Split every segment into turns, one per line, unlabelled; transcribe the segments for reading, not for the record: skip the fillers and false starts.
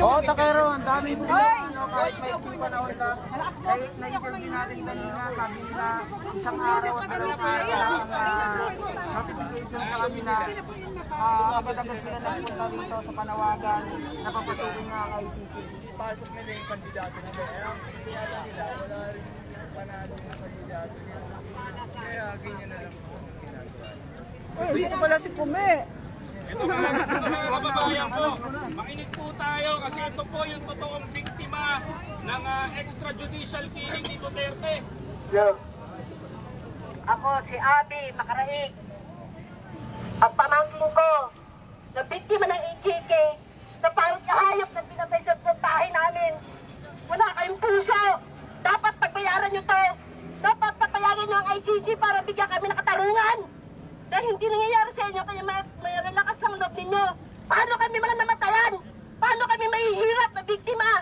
Oo, takero, ang dami po kahit may isang panahon lang. Na-interview natin kanina, sabi nila, isang araw at kailangan notification sa kami na agad-agad sila nagpunta rito sa panawagan, napapasukin nga ang ICC.
Pasok nila yung kandidato nila. Kaya nila, wala rin panalo ng kandidato. Kaya ganyan na lang po ang ginagawa.
Dito pala si Pume.
Ito mga kababayan ko, makinig po tayo kasi ito po yung totoong biktima ng extrajudicial killing ni Duterte.
Hello. Ako si Abby Makaraig. Ang pamangkin ko na biktima ng EJK sa parang kahayop na pinatay sa puntahe namin. Wala kayong puso. Dapat pagbayaran nyo to. Dapat pagbayaran nyo ang ICC para bigyan kami ng katarungan. Dahil hindi nangyayari sa inyo kaya may lalakas ang loob ninyo. Paano kami mga namatayan? Paano kami mahihirap na biktima?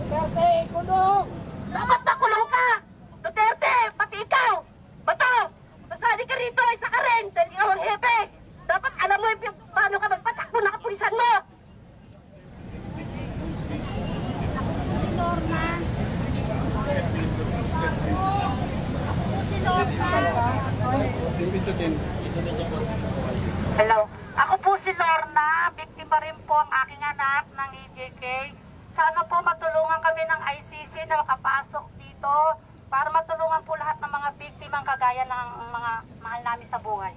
Duterte, kulong! Dapat na kulong ka! Duterte, pati ikaw! Bato! Masali ka rito, isa ka rin! Dahil ikaw ang hepe! Dapat alam mo paano ka magpatakbo na kapulisan mo! Si Lorna. Si Lorna. Hello. Ako po si Lorna. Biktima rin po ang aking anak ng EJK. Sana po matulungan kami ng ICC na makapasok dito para matulungan po lahat ng mga biktimang kagaya ng mga mahal namin sa buhay.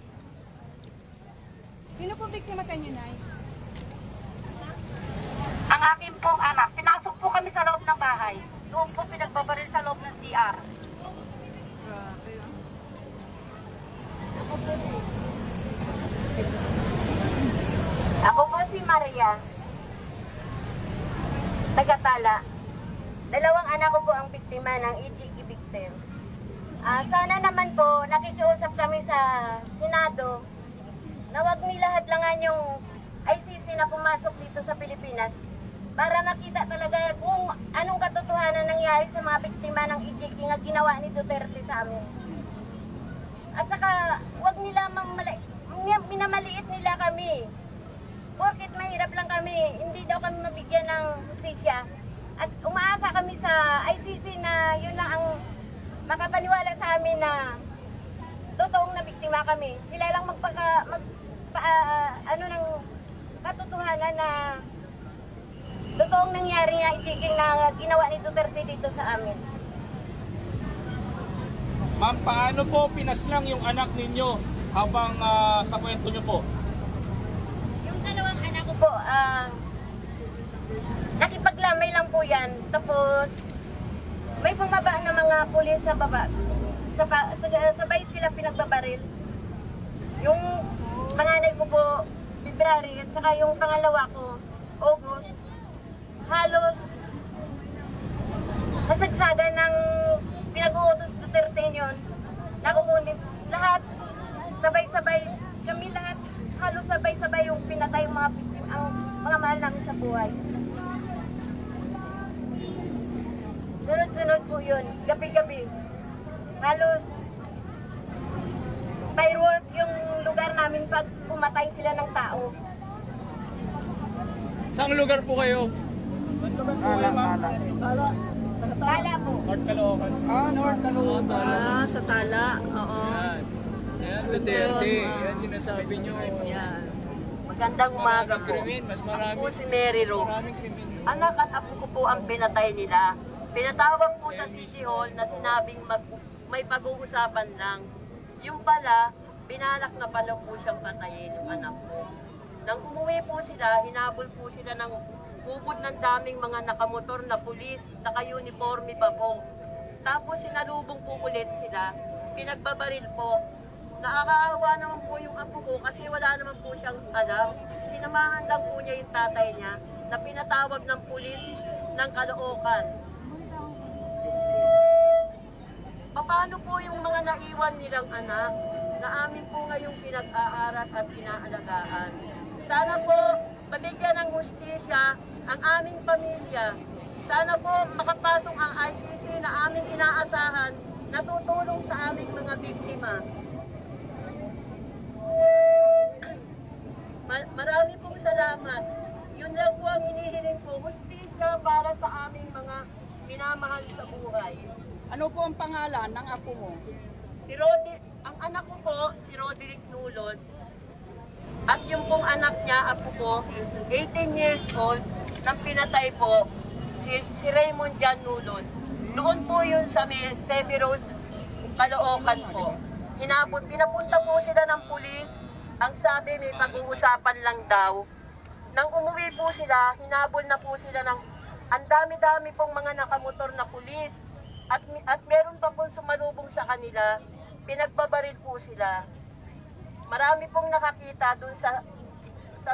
Sino po biktima kanyo, Nay?
Ang aking pong anak, pinasok po kami sa loob ng bahay. Doon po pinagbabaril sa loob ng CR. Ako po si Maria, taga-Tala. Dalawang anak ko po ang biktima ng EJK victim. Sana naman po nakikiusap kami sa Senado na wag nilahadlangan yung ICC na pumasok dito sa Pilipinas para makita talaga kung anong katotohanan nangyari sa mga biktima ng EJK na ginawa ni Duterte sa amin. At saka wag nila minamaliit nila kami. Porkit mahirap lang kami, hindi daw kami mabigyan ng hustisya. At umaasa kami sa ICC na yun lang ang makapaniwala sa amin na totoong nabiktima kami. Sila lang ng katotohanan na totoong nangyari nga itiging na ginawa ni Duterte dito sa amin.
Ma'am, paano po pinaslang yung anak ninyo habang sa kwento nyo po?
Yung dalawang anak ko po, nakipaglamay lang po yan. Tapos, may bumaba na mga pulis sa baba. Sabay sila pinagbabaril. Yung panganay ko po, February, at saka yung pangalawa ko, August, halos kasagsagan ng pinag-uutos Duterte yun. Nakukunin lahat, sabay-sabay, kami lahat, halos sabay-sabay yung pinatay yung mga mahal namin sa buhay. Sunod-sunod po yun, gabi-gabi. Halos firework yung lugar namin pag pumatay sila ng tao.
Saan lugar po kayo?
Tala po.
North Caloocan.
North Caloocan.
Sa Tala, oo.
Yan, Duterte. Yan sinasabi nyo.
Yan.
Magandang umaga po.
Krimen, mas marami.
Ako po si Mary Ro.
Maraming krimen.
Anak at apo ko po ang pinatay nila. Pinatawag po sa City Hall na sinabing may pag-uusapan lang. Yung pala, binalak na pala po siyang patayin yung anak ko. Nang umuwi po sila, hinabol po sila ng ubod ng daming mga nakamotor na pulis, naka-uniforme pa po. Tapos sinalubong po ulit sila, pinagbabaril po. Nakakaawa naman po yung apo ko kasi wala naman po siyang alam. Sinamahan lang po niya yung tatay niya na pinatawag ng pulis ng Caloocan. Paano po yung mga naiwan nilang anak na amin po ngayong pinag-aaral at pinaalagaan? Sana po mabigyan ng hustisya ang aming pamilya. Sana po makapasok ang ICC na aming inaasahan na tutulong sa aming mga biktima.
pangalan ng apo mo?
Ang anak ko po, si Roderick Nulod. At yung pong anak niya, apo ko, 18 years old, nang pinatay po, si Raymond Jan Nulod. Doon po yun sa may Severus, Caloocan po. Pinapunta po sila ng pulis. Ang sabi, may pag-uusapan lang daw. Nang umuwi po sila, hinabol na po sila ng ang dami-dami pong mga nakamotor na pulis. At meron pa pong sumalubong sa kanila, pinagbabaril po sila. Marami pong nakakita dun sa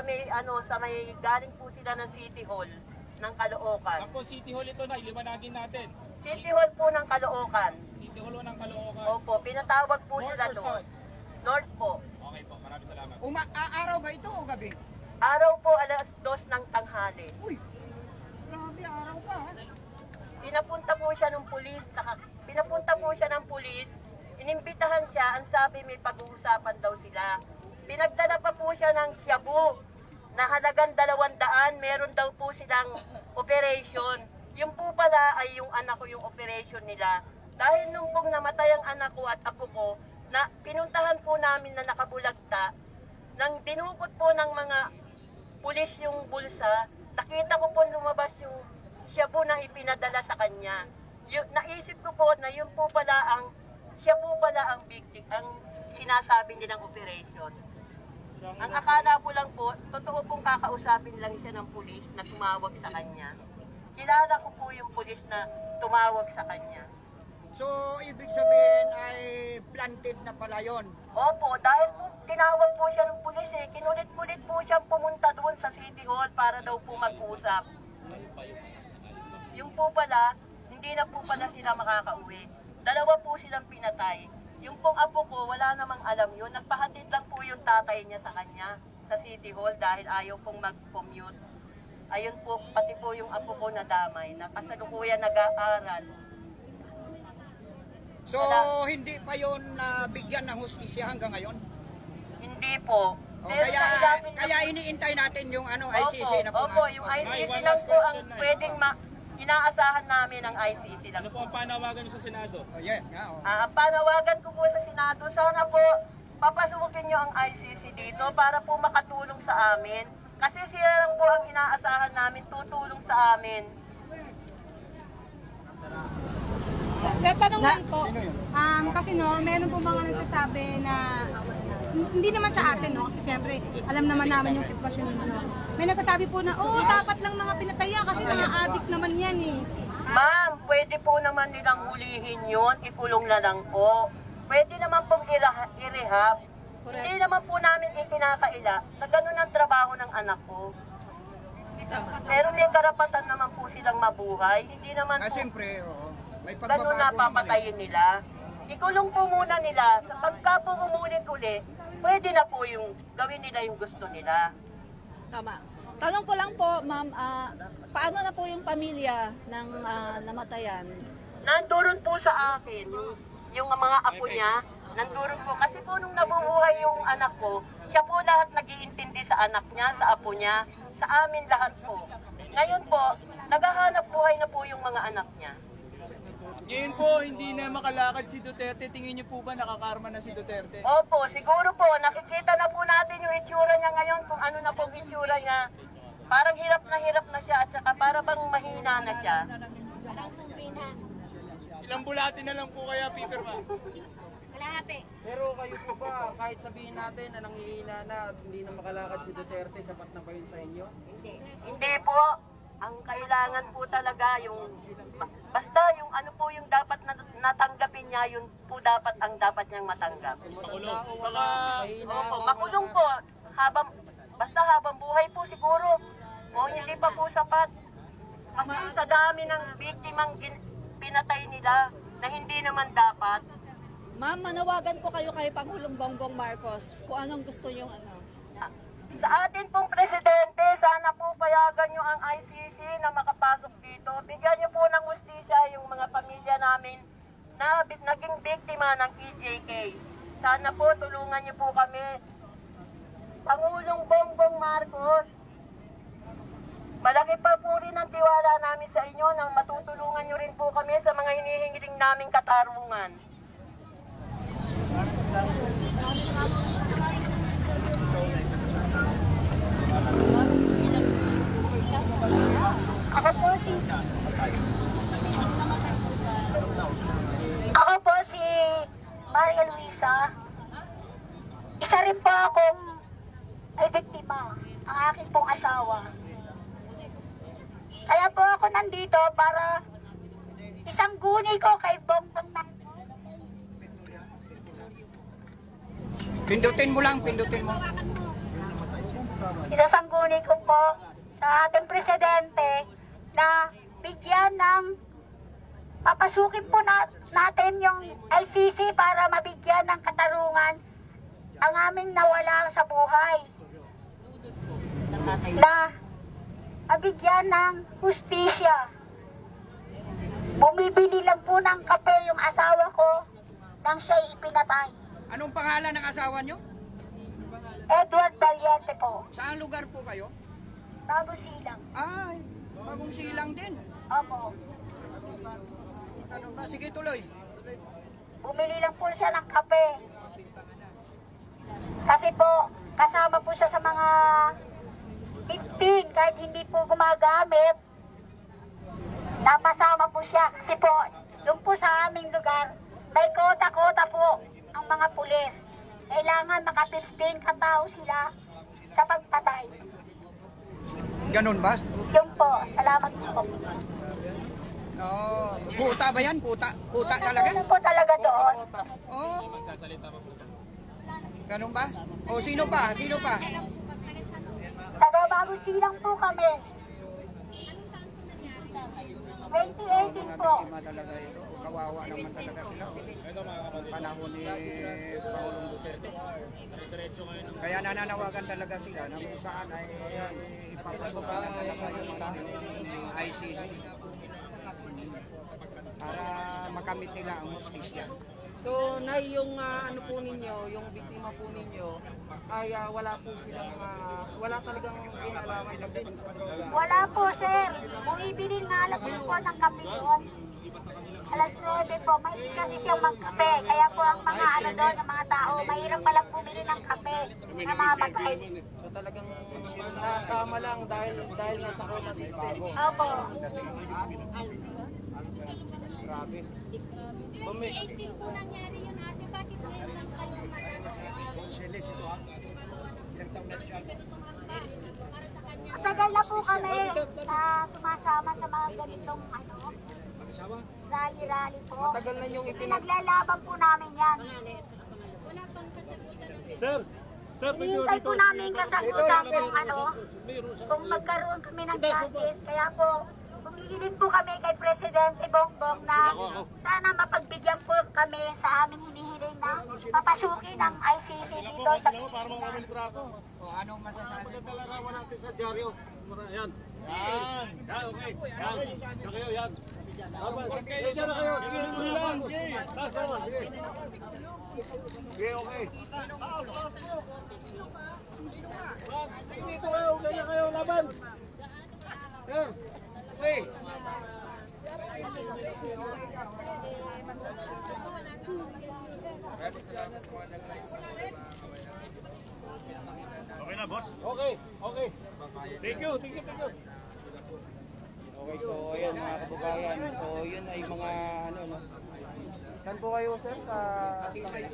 may galing po sila ng City Hall ng Caloocan.
Saan po City Hall ito na? Iliwanagin natin.
City Hall po ng Caloocan.
City Hall ng Caloocan.
Opo, pinatawag po
North
sila
or
doon.
south?
North po.
Okay po, maraming salamat.
Araw ba ito o gabi?
Araw po, 2:00 ng tanghali.
Uy, grabe, araw pa ha?
Pinapunta po siya ng pulis, inimbitahan siya, ang sabi may pag-uusapan daw sila. Pinagdala pa po siya ng shabu na halagang 200, meron daw po silang operation. Yung po pala ay yung anak ko yung operation nila. Dahil nung pong namatay ang anak ko at apo ko, na pinuntahan po namin na nakabulagta, nang dinukot po ng mga pulis yung bulsa, nakita ko po lumabas yung shabu na ipinadala sa kanya. Naisip ko po na yun po pala ang shabu pala ang victim, ang sinasabi nilang operation. Ang akala ko lang po, totoo pong kakausapin lang siya ng pulis na tumawag sa kanya. Kilala ko po yung pulis na tumawag sa kanya.
So, ibig sabihin ay planted na pala yon.
Opo, dahil po tinawag po siya ng pulis kinulit-kulit po siyang pumunta doon sa City Hall para daw po mag-usap. Yung po pala, hindi na po pala sila makakauwi. 2 po silang pinatay. Yung pong apo ko, wala namang alam yun. Nagpahatid lang po yung tatay niya sa kanya sa City Hall dahil ayaw pong mag-commute. Ayun po, pati po yung apo ko nadamay na kasalukuyan nag-aaral.
So, hindi pa yon bigyan ng hustisya hanggang ngayon?
Hindi po.
O,
Pero sa ilalim na-
kaya iniintay natin yung ICC na
Opo,
pumasok.
yung
Ay,
ICC
one
lang
last
po ang
question na.
pwedeng inaasahan namin ang ICC lang.
Ano po ang panawagan niyo sa Senado?
Oh, yes, nga. Oh.
Ang panawagan ko po sa Senado, sana po papasukin nyo ang ICC dito para po makatulong sa amin. Kasi sila lang po ang inaasahan namin tutulong sa amin.
Tanong lang po,
Sino yun?
kasi meron po mga nagsasabi na, hindi naman sa atin, kasi siyempre, alam naman namin yung sitwasyon ninyo. May nagsasabi po na, dapat lang mga pinatayan kasi mga addict naman yan eh.
Ma'am, pwede po naman nilang hulihin yun, ikulong na lang po. Pwede naman pong i-rehab. Hindi naman po namin ikinakaila na ganun ang trabaho ng anak ko. Pero may karapatan naman po silang mabuhay. Hindi naman po
Siyempre, oo. May
ganun
pagbabago
na
naman
papatayin nila. Ikulong po muna nila. Sa pagka po umulit-uli, pwede na po yung gawin nila yung gusto nila.
Tama. Tanong ko lang po, ma'am, paano na po yung pamilya ng namatayan?
Nandoon po sa akin, yung mga apo niya, nandoon po. Kasi po nung nabubuhay yung anak ko, siya po lahat nag-iintindi sa anak niya, sa apo niya, sa amin lahat po. Ngayon po, naghahanap buhay na po yung mga anak niya.
Ngayon po, hindi na makalakad si Duterte. Tingin niyo po ba nakakarma na si Duterte?
Opo, siguro po, nakikita na po natin yung itsura niya ngayon, kung ano na po ang itsura niya. Parang hirap na siya at saka para bang mahina na siya.
Ilang bulati na lang po kaya, Pipirma?
Pero kayo po ba, kahit sabihin natin na nanghihina na at hindi na makalakad si Duterte, sapat na ba yun sa inyo?
Hindi po. Ang kailangan po talaga yung basta yung ano po yung dapat natanggapin niya, yun po dapat ang dapat niyang matanggap. Opo, makulong po. Basta habang buhay po siguro. O hindi pa po sapat. Kasi sa dami ng biktimang pinatay nila na hindi naman dapat.
Ma'am, manawagan po kayo kay Pangulong Bongbong Marcos kung anong gusto niyong
Sa atin pong presidente, sana po payagan nyo ang ICC na makapasok dito. Bigyan nyo po ng hustisya yung mga pamilya namin na naging biktima ng EJK. Sana po tulungan nyo po kami. Pangulong Bongbong Marcos, Malaki pa po rin ang tiwala namin sa inyo nang matutulungan nyo rin po kami sa mga hinihingiling naming katarungan. Ako po si Maria Luisa. Isa rin po akong ay biktima, ang aking pong asawa. Kaya po ako nandito para isang guni ko kay Bongbong Marcos.
Pindutin mo lang, pindutin mo.
Isasangguni ko po sa ating presidente na bigyan ng papasukin po natin yung ICC para mabigyan ng katarungan ang aming nawala sa buhay. Na mabigyan ng hustisya. Bumibili lang po ng kape yung asawa ko nang siya'y ipinatay.
Anong pangalan ng asawa nyo?
Edward Valiente po.
Saan lugar po kayo?
Bagong Silang.
Ay, Bagong Silang din.
Opo.
Ano ba? Sige, tuloy.
Bumili lang po siya ng kape. Kasi po, kasama po siya sa mga 15, kahit hindi po gumagamit. Napasama po siya. Kasi po, doon po sa aming lugar, may kota-kota po ang mga pulis. Kailangan maka-15 katao sila sa pagpatay.
Ganun ba?
Yun po, salamat po.
Oo. Kuta ba yan? Kuta? Kuta talaga?
Ano po talaga doon?
Oo. Ganun ba? O sino pa? Sino pa?
Taga Bagong Silang po kami. 2018 po.
Biktima talaga ito. Kawawa naman talaga sila. Panahon ni Pangulong Duterte. Kaya nananawagan talaga sila na kung saan ay ipapasok na talaga yung mga ICC para makamit nila ang justisya.
So, Nay, yung ano po ninyo, yung biktima po ninyo, ay wala po silang, wala talagang kinalaman pagdating sa droga.
Wala po, sir. Bumibili nga lang po ng kape doon. Alas 9 po, may kasi siyang magkape. Kaya po ang mga ano doon, ang mga tao, mahirap palang bumili ng kape na mamatay.
So, talagang nasama lang dahil nasa corona system.
Opo.
Grabe. Bumi.
18 po nangyari yun ate, bakit ngayon lang kayo Matagal na po kami na sumasama sa mga ganitong ano, rally-rally po.
Matagal na yung
Pinaglalaban po namin yan.
Sir,
Hinihintay po namin kasagutan kung ano, kung magkaroon kami ng justice. Kaya po, humihiling po kami kay Presidente Bongbong na sana mapagbigyan po kami sa aming hinihiling na papasukin ng ICC dito sa Pilipinas.
O anong masasabi?
Pagkalarawan natin sa dyaryo. Yan. Yan, okay. Yan. Yan kayo, yan. Okay, yan na kayo. Sige, sige lang. Sige. Sama, sige. Sige, okay. Dito kayo, ganyan kayo, laban. Yan. Okay. Okay na, boss? Okay, okay. Thank you, thank you, thank you.
Okay, so ayan mga kababayan. So yun ay mga ano no. Saan po kayo sir sa Senate?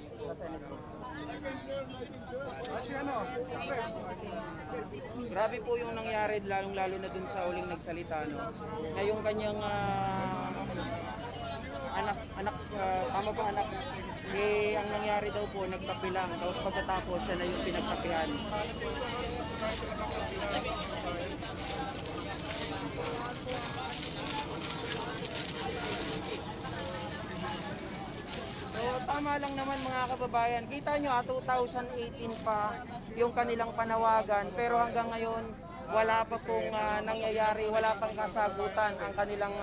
Grabe po yung nangyari lalong-lalo na dun sa huling nagsalita no. Na yung kanyang anak tama ba anak eh ang nangyari daw po nagkape lang tapos pagkatapos siya na yung pinagkapihan. So tama lang naman mga kababayan. Kita nyo 2018 pa yung kanilang panawagan pero hanggang ngayon wala pa pong nangyayari, wala pang kasagutan ang kanilang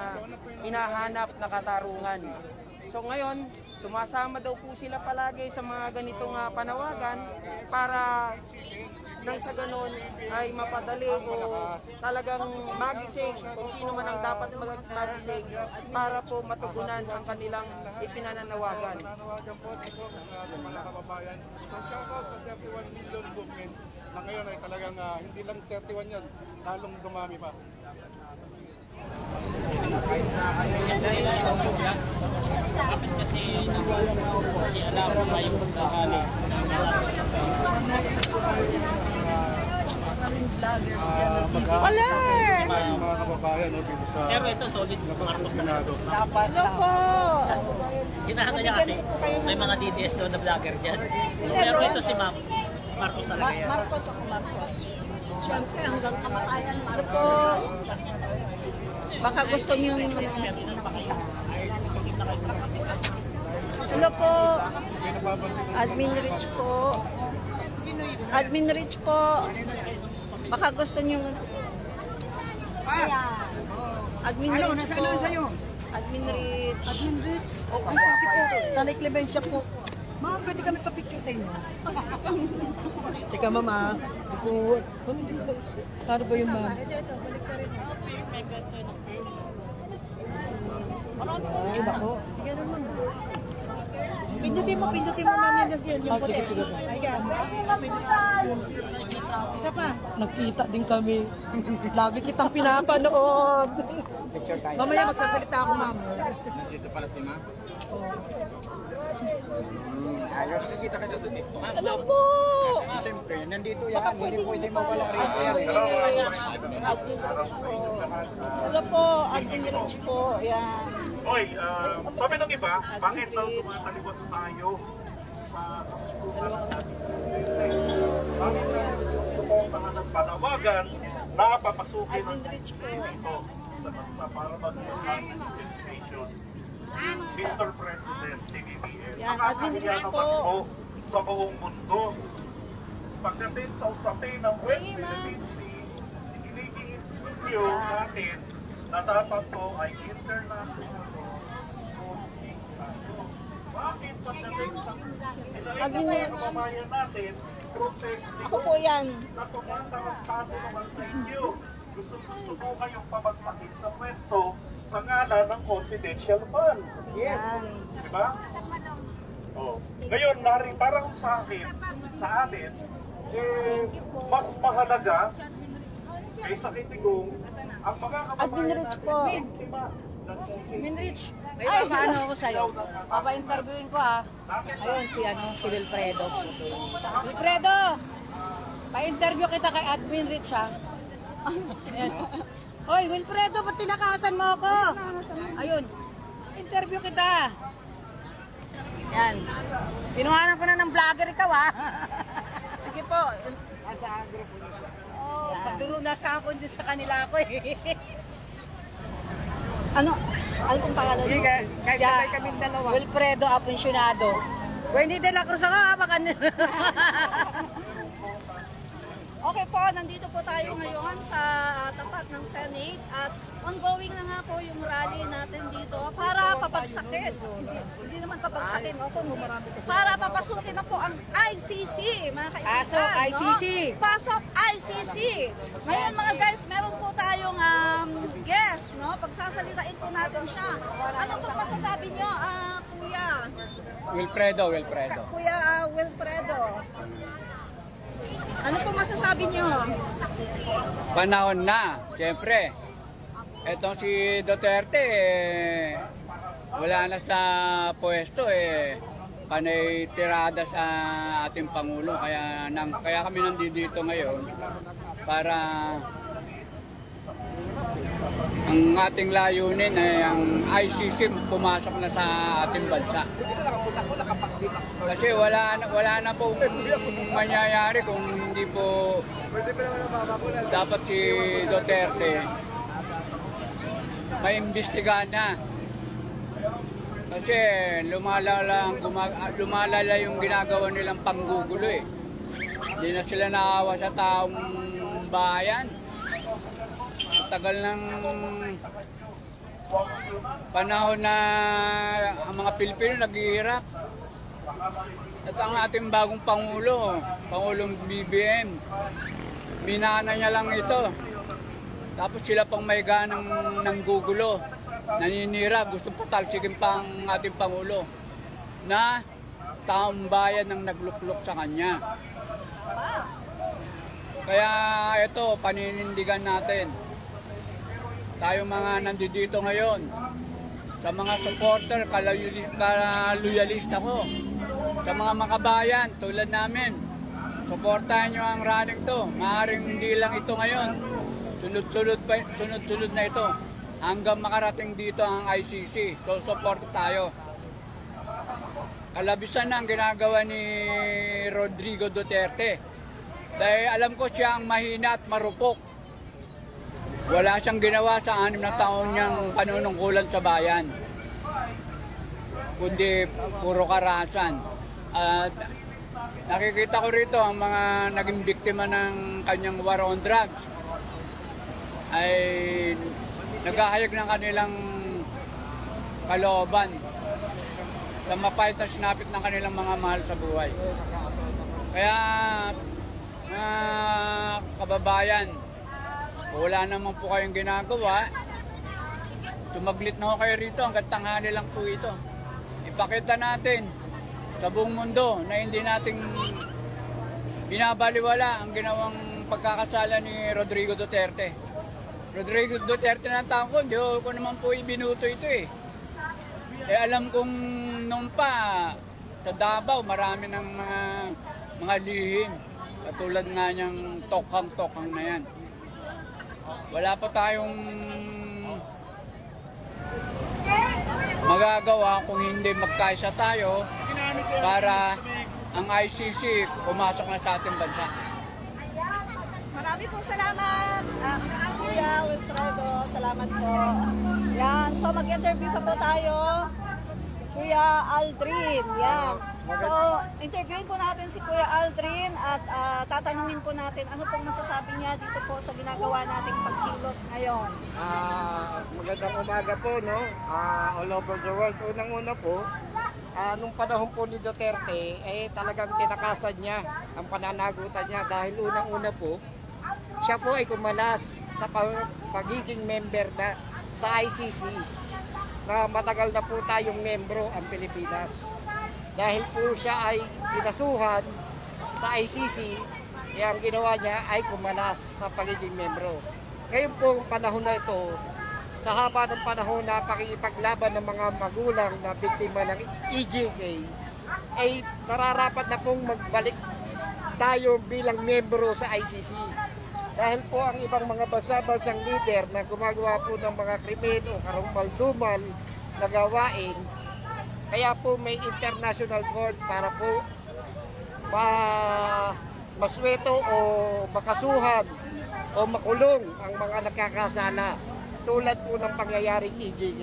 hinahanap na katarungan. So ngayon, sumasama daw po sila palagi sa mga ganitong panawagan para nang sa ganun ay mapadali o talagang magising kung sino man ang dapat magising para po matugunan ang kanilang ipinananawagan.
Nanawagan po dito ng ating mga kababayan. So shoutout sa 31 million movement na ngayon ay talagang hindi lang 31 yan, lalong dumami pa. Mga kababayan dito sa
Pero ito solid Marcos na
Senado.
Hello po!
Hinahanap niya kasi may mga DDS doon na vlogger dyan. Pero ito si Ma'am Marcos talaga yan.
Marcos ako, Marcos. Siyempre, hanggang kamatayan, Marcos. Baka gusto niyo Hello po. Admin Rich po. Admin Rich po. Baka gusto niyo Admin Rich po. Admin Rich.
Admin Ritz. Oh, ay, thank you po. Tanay Clemencia po. Ma'am, pwede kami pa-picture sa inyo. Teka, mama. Po. Ano ba yung ma'am? Ay, bako. Sige naman. Pindutin mo ma'am yan yung puti. Sige. Isa pa. Nakita din kami. Lagi kitang pinapanood. Mamaya magsasalita ako, ma'am.
Nandito pala si Ma.
Ayos. Nakita ka sa TikTok.
Hello po.
Siyempre, nandito yan. Hindi pwede mawala rito.
Hello po. Admin Rich po. Yan.
Hoy, sabi ng iba, bakit daw tumatalibos tayo sa bakit daw suportahan ng panawagan na papasukin ng ito sa para mag-administration Mr. President, CBBM.
Yan,
Ang
Admin Rich
nakakaya
po.
naman po sa buong mundo. Pagdating sa usapin ng West Philippine Sea, ikinigil natin na dapat po ay international. Bakit pagdating sa
Admin Rich.
kababayan natin,
Ako po yan.
na tumatarantado naman sa inyo? Gusto po kayong pabagsakin sa pwesto sa ngalan ng confidential fund.
Yan.
Diba? Oh. Ngayon, parang sa amin, mas mahalaga kaysa kitigong ang mga
Admin
kababayan
Rich
natin
po.
biktima ng
Admin Rich. Ay, paano ako sa'yo? Papa-interviewin ko ha. Ayun, si Wilfredo. Wilfredo! Pa-interview kita kay Admin Rich ha. Ayan. Hoy, Wilfredo, ba't tinakasan mo ako? Ayun, interview kita. Yan. Tinuhanan ko na ng vlogger ikaw ha. Sige po. Oh, pagduro na sa ako dyan sa kanila ako eh. Ano? Ano kung pangalan mo? Kahit kaming dalawa. Wilfredo Apuncionado. Wendy de la Cruz ako ha. Baka... Okay po, nandito po tayo ngayon sa tapat ng Senate at ongoing na nga po yung rally natin dito para papagsakin. Hindi naman papagsakin, para papasukin na po ang ICC, mga kaibigan. Pasok ICC! No? Pasok ICC! Ngayon mga guys, meron po tayong guest, no? Pagsasalitain po natin siya. Ano po masasabi nyo, Kuya?
Wilfredo.
Kuya Wilfredo. Ano po masasabi nyo?
Panahon na, siyempre. Etong si Duterte, wala na sa pwesto panay tirada sa ating Pangulo. Kaya kami nandito ngayon para ang ating layunin ay ang ICC pumasok na sa ating bansa. Kasi wala na pong mangyayari kung hindi po dapat si Duterte maimbestigahan na. Kasi lumalala yung ginagawa nilang panggugulo eh. Hindi na sila naawa sa taong bayan. Tagal ng panahon na ang mga Pilipino naghihirap.
At ang ating bagong Pangulo, Pangulong BBM, minana niya lang ito. Tapos sila pang may ganang nanggugulo, naninira, gusto patalsikin pa ang ating Pangulo na taong bayan ang nagluklok sa kanya. Kaya ito, paninindigan natin. Tayo mga nandito ngayon, sa mga supporter, kaluyalista ko, sa mga makabayan tulad namin, suportahan nyo ang running to. Maaaring hindi lang ito ngayon, sunod-sunod na ito hanggang makarating dito ang ICC. So support tayo. Kalabisan na ang ginagawa ni Rodrigo Duterte. Dahil alam ko siya ang mahina at marupok. Wala siyang ginawa sa 6 na taon niyang panunungkulan sa bayan, kundi puro karahasan. At nakikita ko rito ang mga naging biktima ng kanyang war on drugs ay naghahayag ng kanilang kalooban sa mapait na sinapit ng kanilang mga mahal sa buhay. Kaya mga kababayan, wala naman po kayong ginagawa, sumaglit na ho kayo rito, hanggang tanghali lang po ito. Ipakita natin sa buong mundo na hindi natin binabaliwala ang ginawang pagkakasala ni Rodrigo Duterte. Rodrigo Duterte na taon ko, hindi ko naman po ibinuto ito eh. Alam kong noon pa sa Davao, marami ng mga lihim. Katulad nga niyang tokhang-tokhang na yan. Wala pa tayong magagawa kung hindi magkaisa tayo para ang ICC pumasok na sa ating bansa.
Marami pong salamat, Kuya Wilfredo. Salamat po. Yan, so mag-interview pa po tayo. Kuya Aldrin, yan. So, interviewin po natin si Kuya Aldrin at tatanungin po natin ano pong masasabi niya dito po sa ginagawa nating pagkilos ngayon.
Magandang umaga po, no? All over the world. Unang-una po, nung panahon po ni Duterte, talagang tinakasan niya ang pananagutan niya dahil unang-una po, siya po ay kumalas sa pagiging member na sa ICC na matagal na po tayong membro ang Pilipinas. Dahil po siya ay kinasuhan sa ICC, ang ginawa niya ay kumalas sa pagiging membro. Ngayon po panahon na ito, sa haba ng panahon na pakikipaglaban ng mga magulang na biktima ng EJK, ay nararapat na pong magbalik tayo bilang membro sa ICC. Dahil po ang ibang mga bansa-bansang leader na gumagawa po ng mga krimen o karumal-dumal na gawain, kaya po may international court para po masweto o makasuhan o makulong ang mga nagkakasala tulad po ng pangyayaring EJK.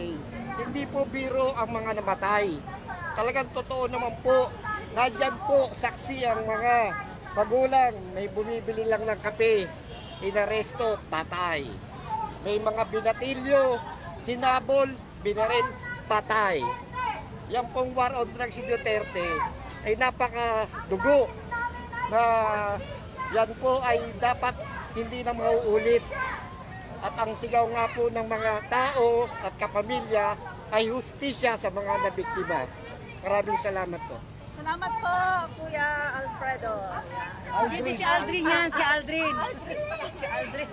Hindi po biro ang mga namatay. Talagang totoo naman po, nandyan po saksi ang mga magulang, may bumibili lang ng kape, inaresto, patay. May mga binatilyo, hinabol, binaril, patay. Yan pong war on drugs si Duterte ay napakadugo na yan po ay dapat hindi na mauulit. At ang sigaw nga po ng mga tao at kapamilya ay hustisya sa mga nabiktima. Maraming salamat po.
Salamat po, Kuya Alfredo.
Hindi si Aldrin yan, si Aldrin. Si Aldrin.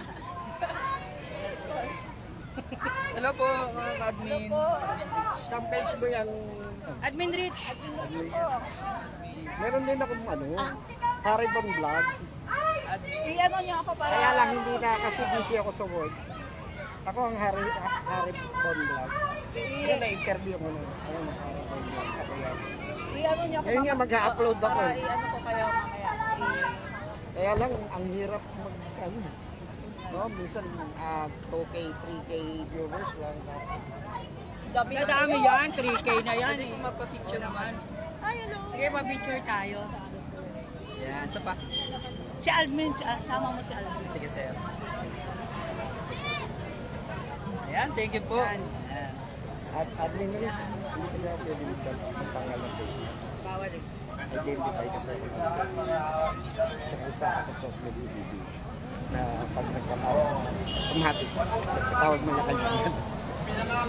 Hello po, mga admin. Isang page mo yung...
Admin Rich.
Meron din akong Haribon Vlog.
I-ano niyo ako para...
Kaya lang hindi na kasi busy ako sa work. Ako ang Haribon Vlog. Yan na-interview ko na. Ayun, Haribon Vlog. Ako yan.
I-ano niyo ako
Ngayon nga mag-upload ako.
para i-ano ko kayo mamaya.
Kaya lang, ang hirap no, minsan 2K, 3K viewers lang.
Madami yan, 3K na yan.
Pwede ko magpa-picture naman.
Ay, hello.
Sige, pa-picture tayo.
Yan, isa pa.
Si Aldrin, sama mo si Aldrin.
Sige, sir. Ayan, thank you po. At admin rin. Hindi ko na pwede ang pangalan ko.
Bawal eh.
identify kasi sa social media na pag nagkatawag, automatic, nagkatawag mo na kanya.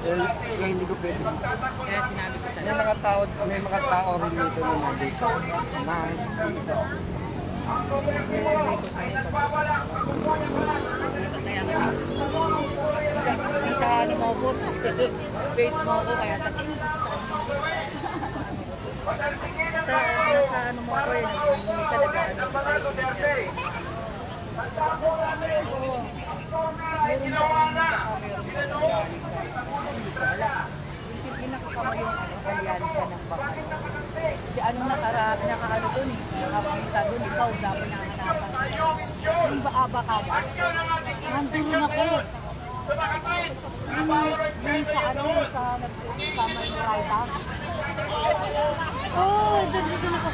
Kaya hindi ko pwede. Kaya sinabi ko sa'yo. May mga tao rin dito na nandito.
Sa ano mo po, page mo ko kaya sa ano mo ko yun, sa lagaan ako pinakakamayo ang alyansa ng baka. Si anong nakaano dun eh, nakapunta dun, ikaw dapat nakahanapan. Yung baka ba? Nandun ako. Yung sa ano, sa nagsama yung ride. Oh, doon ako.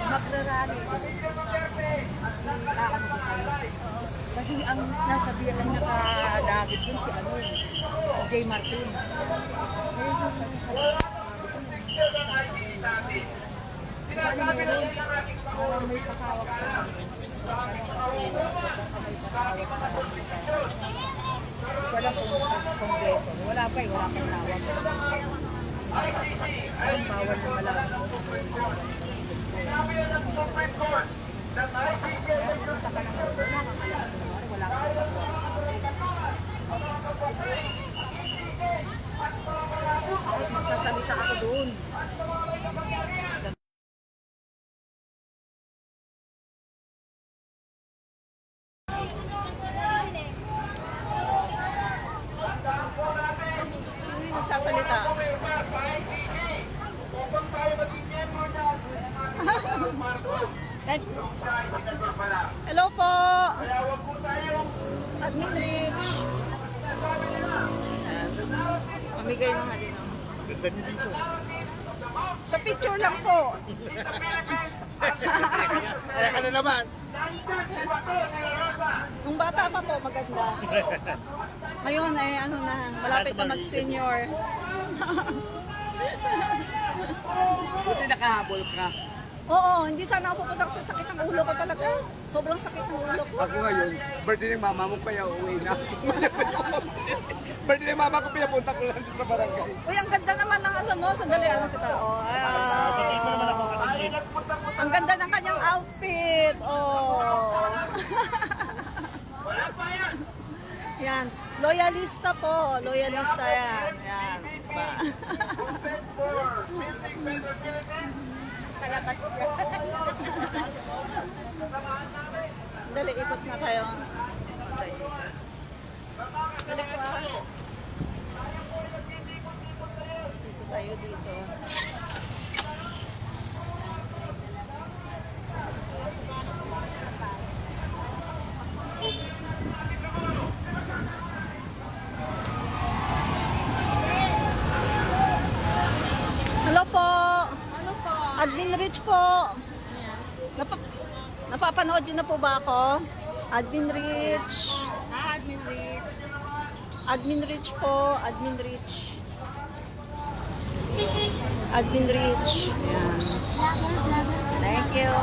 Magrarally. Nakakano ko sa'yo. Kasi ang nasabihan lang nakadagit dun si ano, si J. Martin. May pakawak ko. Wala pong kongreso. Wala pa eh. Wala pang tawag. Ang bawal na malaman mo kung wala ka magsasalita ako doon. Sino yung nagsasalita? Hello po! Admin Rich! Mamigay na nga din ako. Sa picture lang po.
Kaya ka na naman.
Nung bata pa po, maganda. Ngayon ay ano na, malapit na mag-senior.
Buti nakahabol ka.
Oo, hindi sana ako pupunta sa sakit ng ulo ko talaga. Sobrang sakit ng ulo ko.
Ako ngayon, birthday ng mama mo kaya uwi na. Birthday ng mama ko, pinapunta ko lang sa barangay.
Uy, ang ganda naman ng ano mo. Sandali, ano kita? Oh, ang ganda ng kanyang outfit. Oh. Yan. Loyalista po. Loyalista yan. Yan. Diba? Kalapas yan. Dali, ikot na tayo. Dali po ah. Dito tayo dito. Hello po.
Ano po?
Admin Rich po. Napapanood yun na po ba ako? Admin Rich.
Admin Rich.
Admin Rich po. Admin Rich. Admin Rich. Yan. Thank you.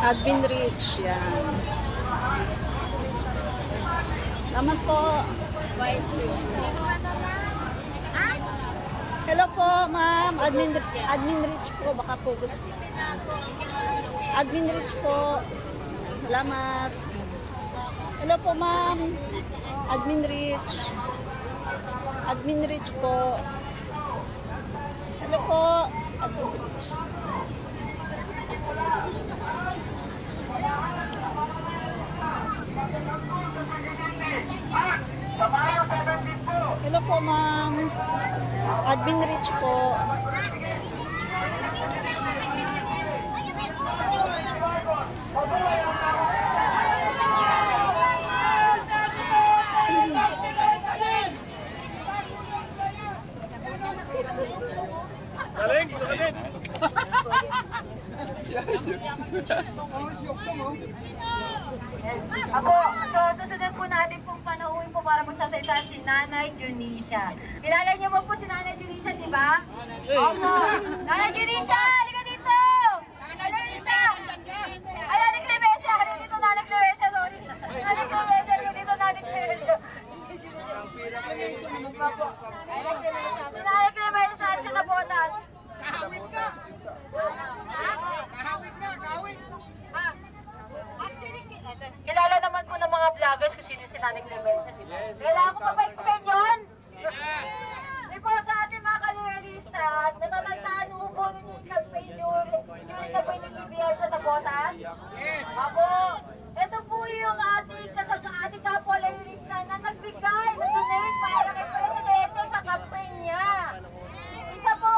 Admin Rich. Yan. Naman po. Hello po, ma'am. Admin Rich po. Baka po gusto. Admin Rich po. Salamat. Hello po, ma'am. Admin Rich. Admin Rich po. Hello po. Admin Rich. Hello po, ma'am. Admin Rich po.
Galing, galing.
Ako, so susunod po natin pong panauhin po para magsasalita si Nanay Junisha. Kilala niyo po si Nanay Junisha, di ba? Opo. Nanay Junisha, halika dito! Nanay Junisha! Ay, Nanay Clemencia, halika dito, Nanay Clemencia, sorry. Nanay Clemencia, halika dito, Nanay Clemencia. Si Nanay Clemencia at si Nabotas.
Kahawit ka! Kahawit!
Actually, kilala naman po ng mga vloggers kung sino si Nanay Clemencia. Kailangan ko pa ba-explain yun? Di po sa ating mga kaloralista, natatandaan mo po yung campaign yung campaign ni PBL sa Tabotas? Yes! Ako, ito po yung ating kapwa-kaloralista na nagbigay, nag-donate para kay Presidente sa campaign niya. Isa po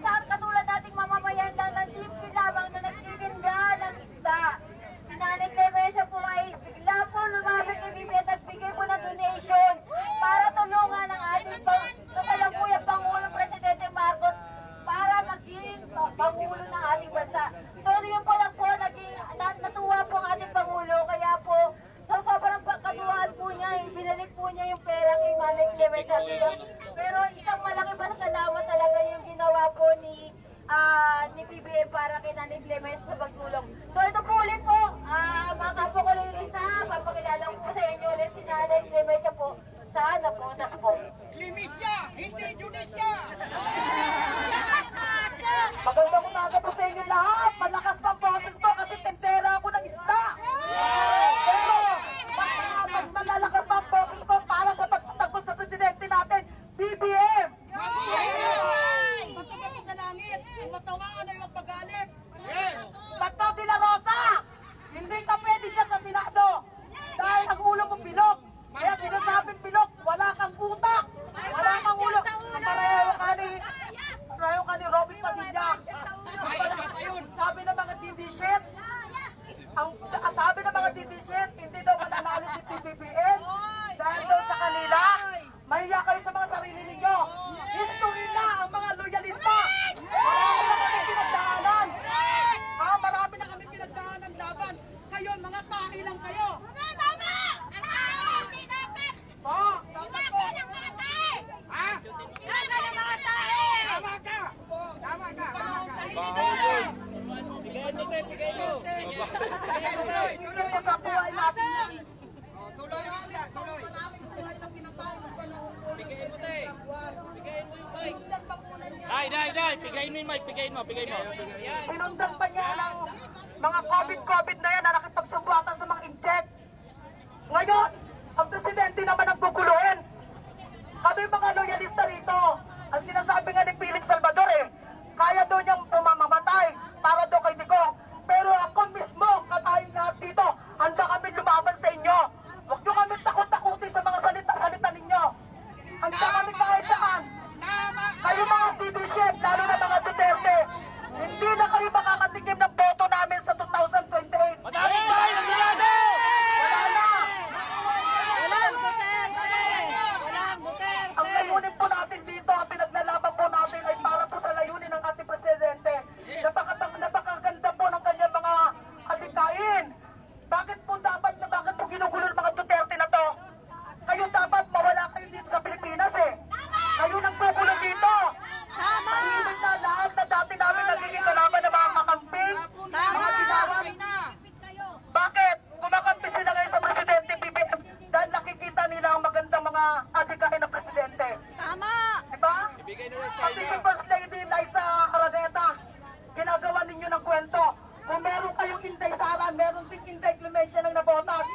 katulad nating mamamayan lang ng simple lamang na nagtitinda ng isda. Si Nanay Clemencia po ay bigla po lumapit kay Bibi at nagbigay po ng donation para tulungan ang ating kasalukuyang Pangulong Presidente Marcos para maging Pangulo ng ating bansa. So yun po lang po, natuwa po ang ating Pangulo, kaya po so sobrang katuwaan po niya, binalik po niya yung pera kay Nanay Clemencia. Pero isang malaki pasalamat talaga yung ginawa po ni PBM para kay Nanay Clemencia sa pagtulong. So ito po ulit po, mga kapwa-kaloralista, papakilala ko po sa inyo ulit si Nanay Clemencia po sa Nabotas po.
Clemencia, hindi Junisha!
Magandang umaga po sa inyo lahat. Malakas pa ang boses ko kasi tendera ako ng isda. Pero mas malalakas pa ang boses ko para sa pagtatakbo sa presidente natin, BBM. Matubag sa langit, ang matawaan ay magpagalit. Bato de la Rosa, hindi ka pwede dyan sa Senado dahil ang ulo mo bilog. Kaya sinasabing bilog, wala kang utak, wala kang ulo. Pareho ka ni Robin Padilla. Sabi ng mga DD-shit, hindi daw mananalo si PBBM dahil daw sa kanila, mahiya kayo sa mga sarili ninyo. History na ang mga loyalista. Marami na kami pinagdaanan. Marami na kami pinagdaanan laban. Kayo, mga tae lang kayo.
Tama! Hindi dapat!
Dapat po.
Ha?
Nasa ng mga tae!
Tama ka! Tama ka!
Yun po sa buhay natin.
Tuloy yung isla, tuloy!
Maraming buhay na pinatay sa panahon ko.
Bigay mo, te. Bigay mo yung mic.
Sinundan pa po na niya.
Dai, pigayin mo yung mic, pigayin mo.
Sinundan pa niya ng mga COVID na yan na nakipagsumbatan sa mga inject. Ngayon, ang presidente naman ang guguluhin. Kami mga loyalista rito, ang sinasabi nga ni Philip Salvador kaya daw niyang pumamamatay para daw kay Digong. Pero ako mismo, katayong lahat dito, handa kami lumaban sa inyo. Huwag niyo kami takot-takutin sa mga salita ninyo. Handa kami kahit saan. Kayo mga DD-shit, lalo na mga Duterte, hindi na kayo makakatikim ng boto namin sa 2028.
Madaming bahay na Senado!
Wala na!
Walang Duterte!
Ang layunin po natin dito, ang pinaglalaban po natin ay para po sa layunin ng ating presidente. Napakaganda po ng kanyang mga adikain. Bakit po ginugulo ng mga Duterte na to? Kayo dapat mawala kayo dito sa Pilipinas Kayo nang gugulo dito. Tahimik na lahat na dati namin nagiging kalaban ng mga kakamping, mga ginawan. Bakit? Kumakampi sila ngayon sa presidente BBM dahil nakikita nila ang magandang mga adikain ng presidente.
Tama!
Diba? Pati si First Lady Liza Araneta, ginagawa ninyo ng kwento. Kung meron kayong Inday Sara, meron din Inday Clemencia ng Nabotas.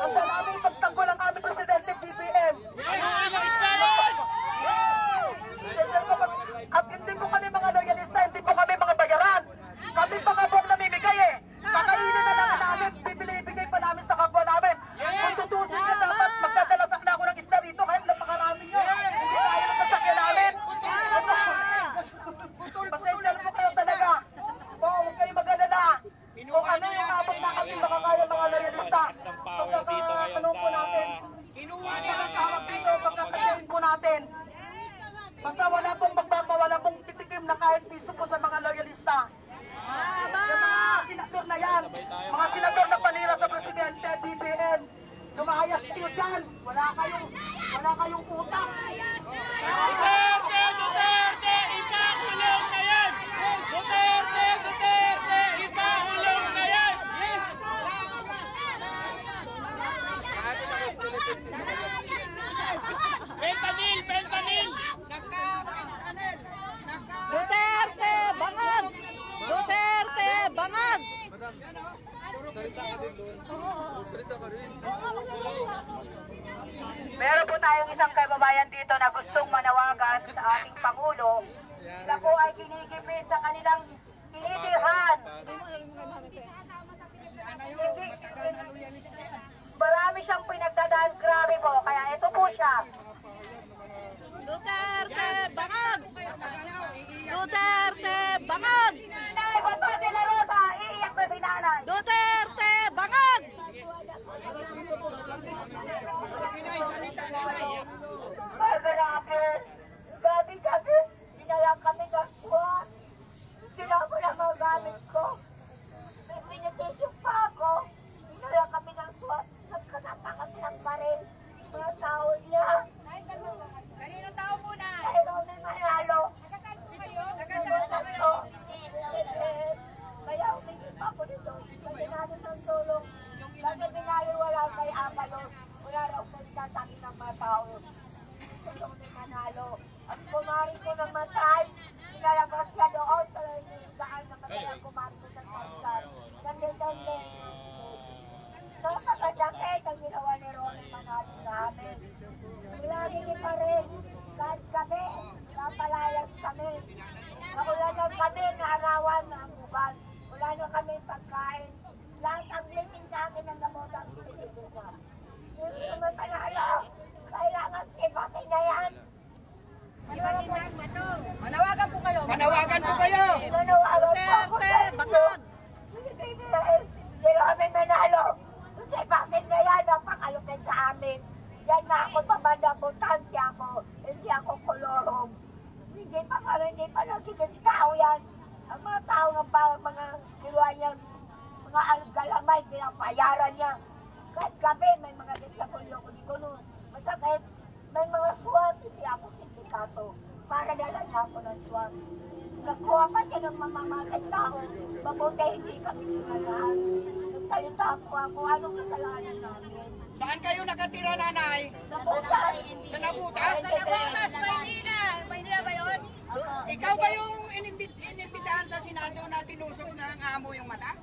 Ang daming pagtanggol ang aming presidente BBM. At hindi po kami mga loyalista, hindi po kami mga bayaran. Kami pa nga po ang namimigay Kakainin na lang namin, bibigay pa namin sa kapwa namin. Kung tutusin niya dapat, magdadala sana ako ng isda rito kahit napakarami nyo. Hindi tayo na sasakyan namin. Pasensya na po kayo talaga. Huwag kayo mag-alala. Kung ano yung abot na kami makakaya mga loyalista. Pagkakatanong po natin.
Kinuha nila
Pagkakawag dito, pagkakasayin po natin. Basta wala pong
manlilikim na kahit piso po sa mga loyalista. Yung mga senador na yan, mga senador na panira sa presidente, BBM, lumayas kayo dyan. Wala kayong utang.
Duterte! Duterte! Ipakulong na yan! Duterte! Duterte! Ipakulong na yan! Fentanyl! Fentanyl!
Duterte, bangag! Duterte, bangag!
Meron po tayong isang kababayan dito na gustong manawagan sa ating Pangulo na po ay kinigipit sa kanilang tinitirahan. Marami siyang pinagdadaan, grabe po. Kaya ito po siya.
Duterte, bangag! Duterte, bangag!
Nanay, Bato de la Rosa, iiyak na si nanay.
Duterte, bangag!
Gabi, binalang kami ng SWAT. Sila ko lang mga gamit ko. May pinitisip pa ako. Binalang kami ng SWAT. Nagkakatakas ng baril. Mga tao niya.
Kanino tao muna?
Kaya may manalo. Kaya umigil pa ako nito. Kasi natin ng tulong. Kasi binaliwala kay Apalo. Wala raw nagsasabi ng mga tao. Tulong may manalo. Ang kumari ko ng matay, pinalabas siya doon sa daan na matay ang kumari ko ng kalsar. Ganda-ganda. Nakakadakit ang ginawa ni Ronnie Manalo sa amin. Lagi pa rin. Kahit kami, napalayas kami. Naulanan kami, naarawan na ang uban. Wala na kami pagkain. Lahat ang blessing sa akin ng gamot ang pinigil na. Hindi naman panalo. Kailangan ipakin na yan.
Manawagan po kayo.
Manawagan po kayo.
Duterte,
bangag!
Hindi kami manalo. Kasi bakit na yan ang pakalupin sa amin? Yan na ako pabanda-butante ako. Hindi ako kolorong. Hindi pa nagsidiskaw yan. Ang mga tao ng mga kiluan niya, mga algalamay, pinapayaran niya. Kahit gabi, may mga disapulyo ko. Di ko nun. Masakit. May mga swam, hindi ako sindikato. Para dala niya ako ng swam. Nagkuha pa siya ng mamamatay tao. Mabuti hindi kami sinalahan. Nagsalita po ako, anong kasalanan namin?
Saan kayo nakatira, nanay?
Nabutas!
Sa Nabutas?
Maynila! Maynila ba yun?
Ikaw ba yung inimbitahan sa Senado na tinusok ng amo yung mata?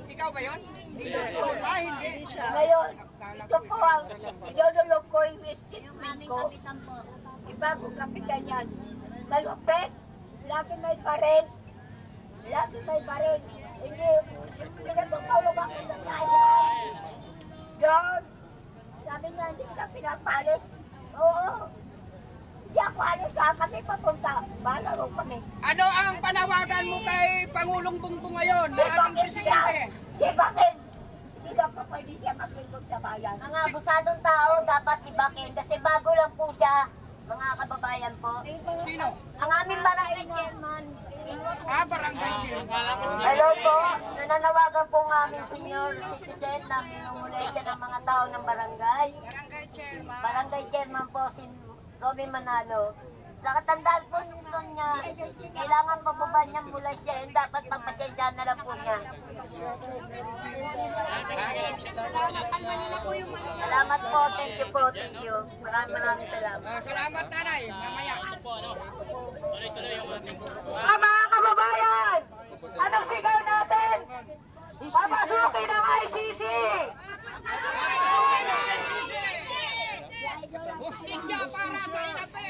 Ikaw ba yun? Hindi. Hindi.
Ngayon, ito po ang idodulog ko yung statement ko. Ibago kapitan yan. Malupit, lagi may baril. Lagi may baril. Hindi, pinagpapalog ako sa kaya. John, sabi niya, hindi ka pinapalit. Oo. Hindi ako alis sa kami papunta. Balaro kami.
Ano ang panawagan mo kay Pangulong Bongbong ngayon na ating presidente?
Si Bakin. Hindi daw po pwede siya maglingkod sa bayan. Ang abusadong tao dapat si Bakin kasi bago lang po siya, mga kababayan po.
Sino?
Ang aming barangay chairman.
Barangay chairman.
Hello po, nananawagan po ng aming senior citizen na minumulay siya ng mga tao ng barangay. Barangay chairman po si Robin Manalo. Sa katandaan po nito niya, kailangan pababa niya mula siya and dapat pagpasensya na lang po niya. Salamat po, thank you po, thank you. Maraming salamat.
Salamat, nanay. Mamaya.
Mga kababayan! Anong sigaw natin? Papasukin ang ICC!
Hustisya para sa inapi.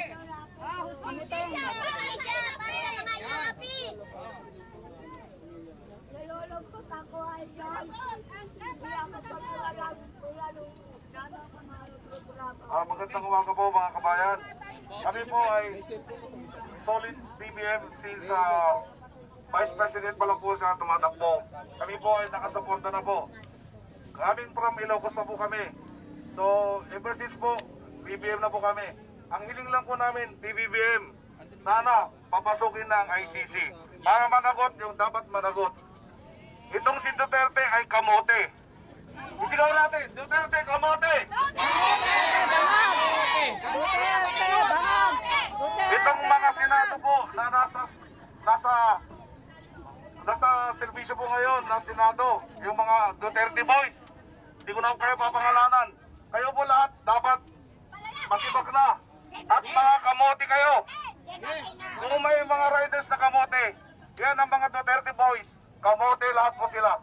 Nalulungkot ako ay John. Hindi ako pagkawalan mula nung nana ko na programa.
Magandang umaga po mga kabayan. Kami po ay solid BBM since Vice President pa lang po siya tumatakbo. Kami po ay nakasuporta na po. Kaming from Ilocos pa po kami. So ever since po, BBM na po kami. Ang hiling lang po namin, BBM, sana papasukin ng ICC para managot yung dapat managot. Itong si Duterte ay kamote. Isigaw natin, Duterte kamote! Itong mga senado po na nasa serbisyo po ngayon ng senado, yung mga Duterte boys, hindi ko na kayo papangalanan. Kayo po lahat dapat makibak na. At mga kamote kayo. Kung may mga riders na kamote, yan ang mga Duterte boys. Kamote lahat po sila.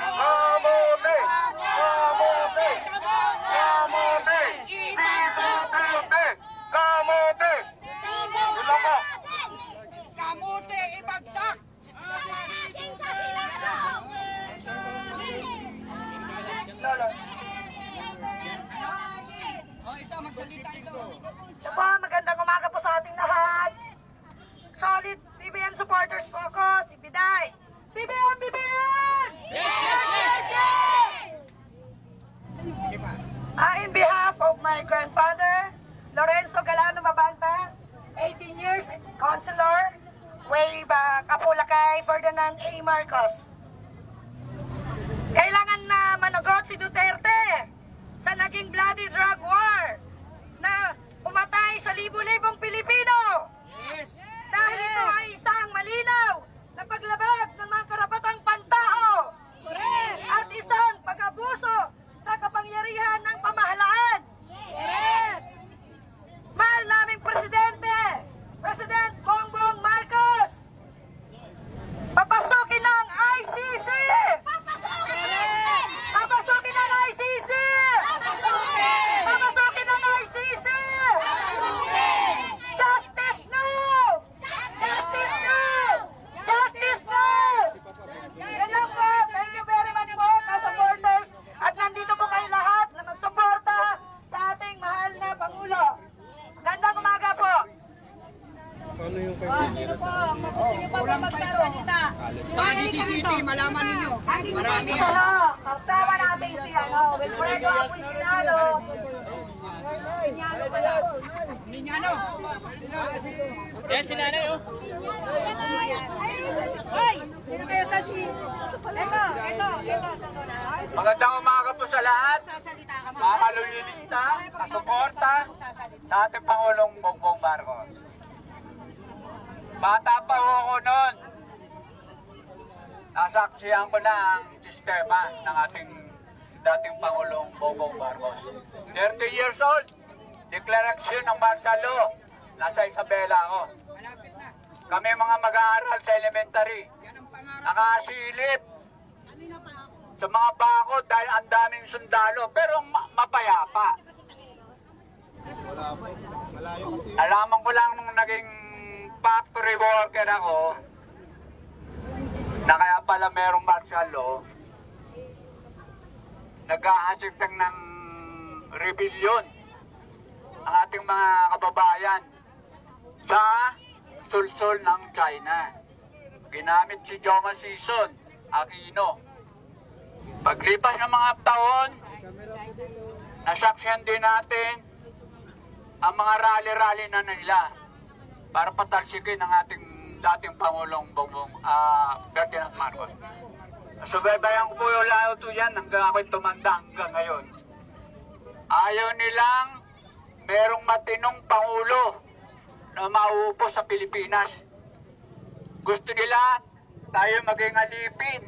Kamote! Kamote! Kamote! Si Duterte! Kamote! Yun lang po.
Kamote ibagsak!
Po, magandang umaga po sa ating lahat. Solid BBM supporters po ako, si Biday. BBM! BBM! In behalf of my grandfather, Lorenzo Galano Mabanta, 18 years, Councilor, way back, Kapulakay, Ferdinand A. Marcos. Kailangan na managot si Duterte sa naging bloody drug war na umatay sa libu-libong Pilipino. Dahil ito ay isang malinaw na paglabag ng mga karapatang pantao at isang pag-abuso sa kapangyarihan ng pamahalaan. Mahal naming Presidente, President Bongbong Marcos, papasukin ng ICC! Papasukin ng ICC! Papasukin ng ICC! Justice now! Justice now! Justice now! Yan lang po. Thank you very much po sa supporters. At nandito po kayo lahat na magsuporta sa ating mahal na Pangulo. Gandang umaga po. Sino po? Sino po ba magsasalita?
CCTV, malaman ninyo. Marami.
Kasama natin si Wilfredo Apusinado.
Minyano.
Yan si nanay, oh.
Hoy! Sino kayo sa si... Ito.
Magandang umaga po sa lahat. Mga kalulilista, kasuporta sa ating Pangulong Bongbong Marcos. Bata pa ho ako noon. Nasaksihan ko na ang sistema ng ating dating Pangulong Bongbong Marcos. 30 years old, deklarasyon ng martial law. Nasa Isabela ako. Kami mga mag-aaral sa elementary. Nakasilip sa mga bakod dahil ang daming sundalo, pero mapayapa. Alaman ko lang nung naging factory worker ako, na kaya pala merong martial law, nag-aasiptang ng rebellion ang ating mga kababayan sa sulsol ng China. Ginamit si Joma Sison Aquino. Paglipas ng mga taon, nasaksihan din natin ang mga rally-rally na nila para patalsikin ang ating dating Pangulong Bongbong Ferdinand Marcos. Subaybayan ko po yung lahat yan hanggang ako'y tumanda hanggang ngayon. Ayaw nilang merong matinong Pangulo na mauupo sa Pilipinas. Gusto nila tayo maging alipin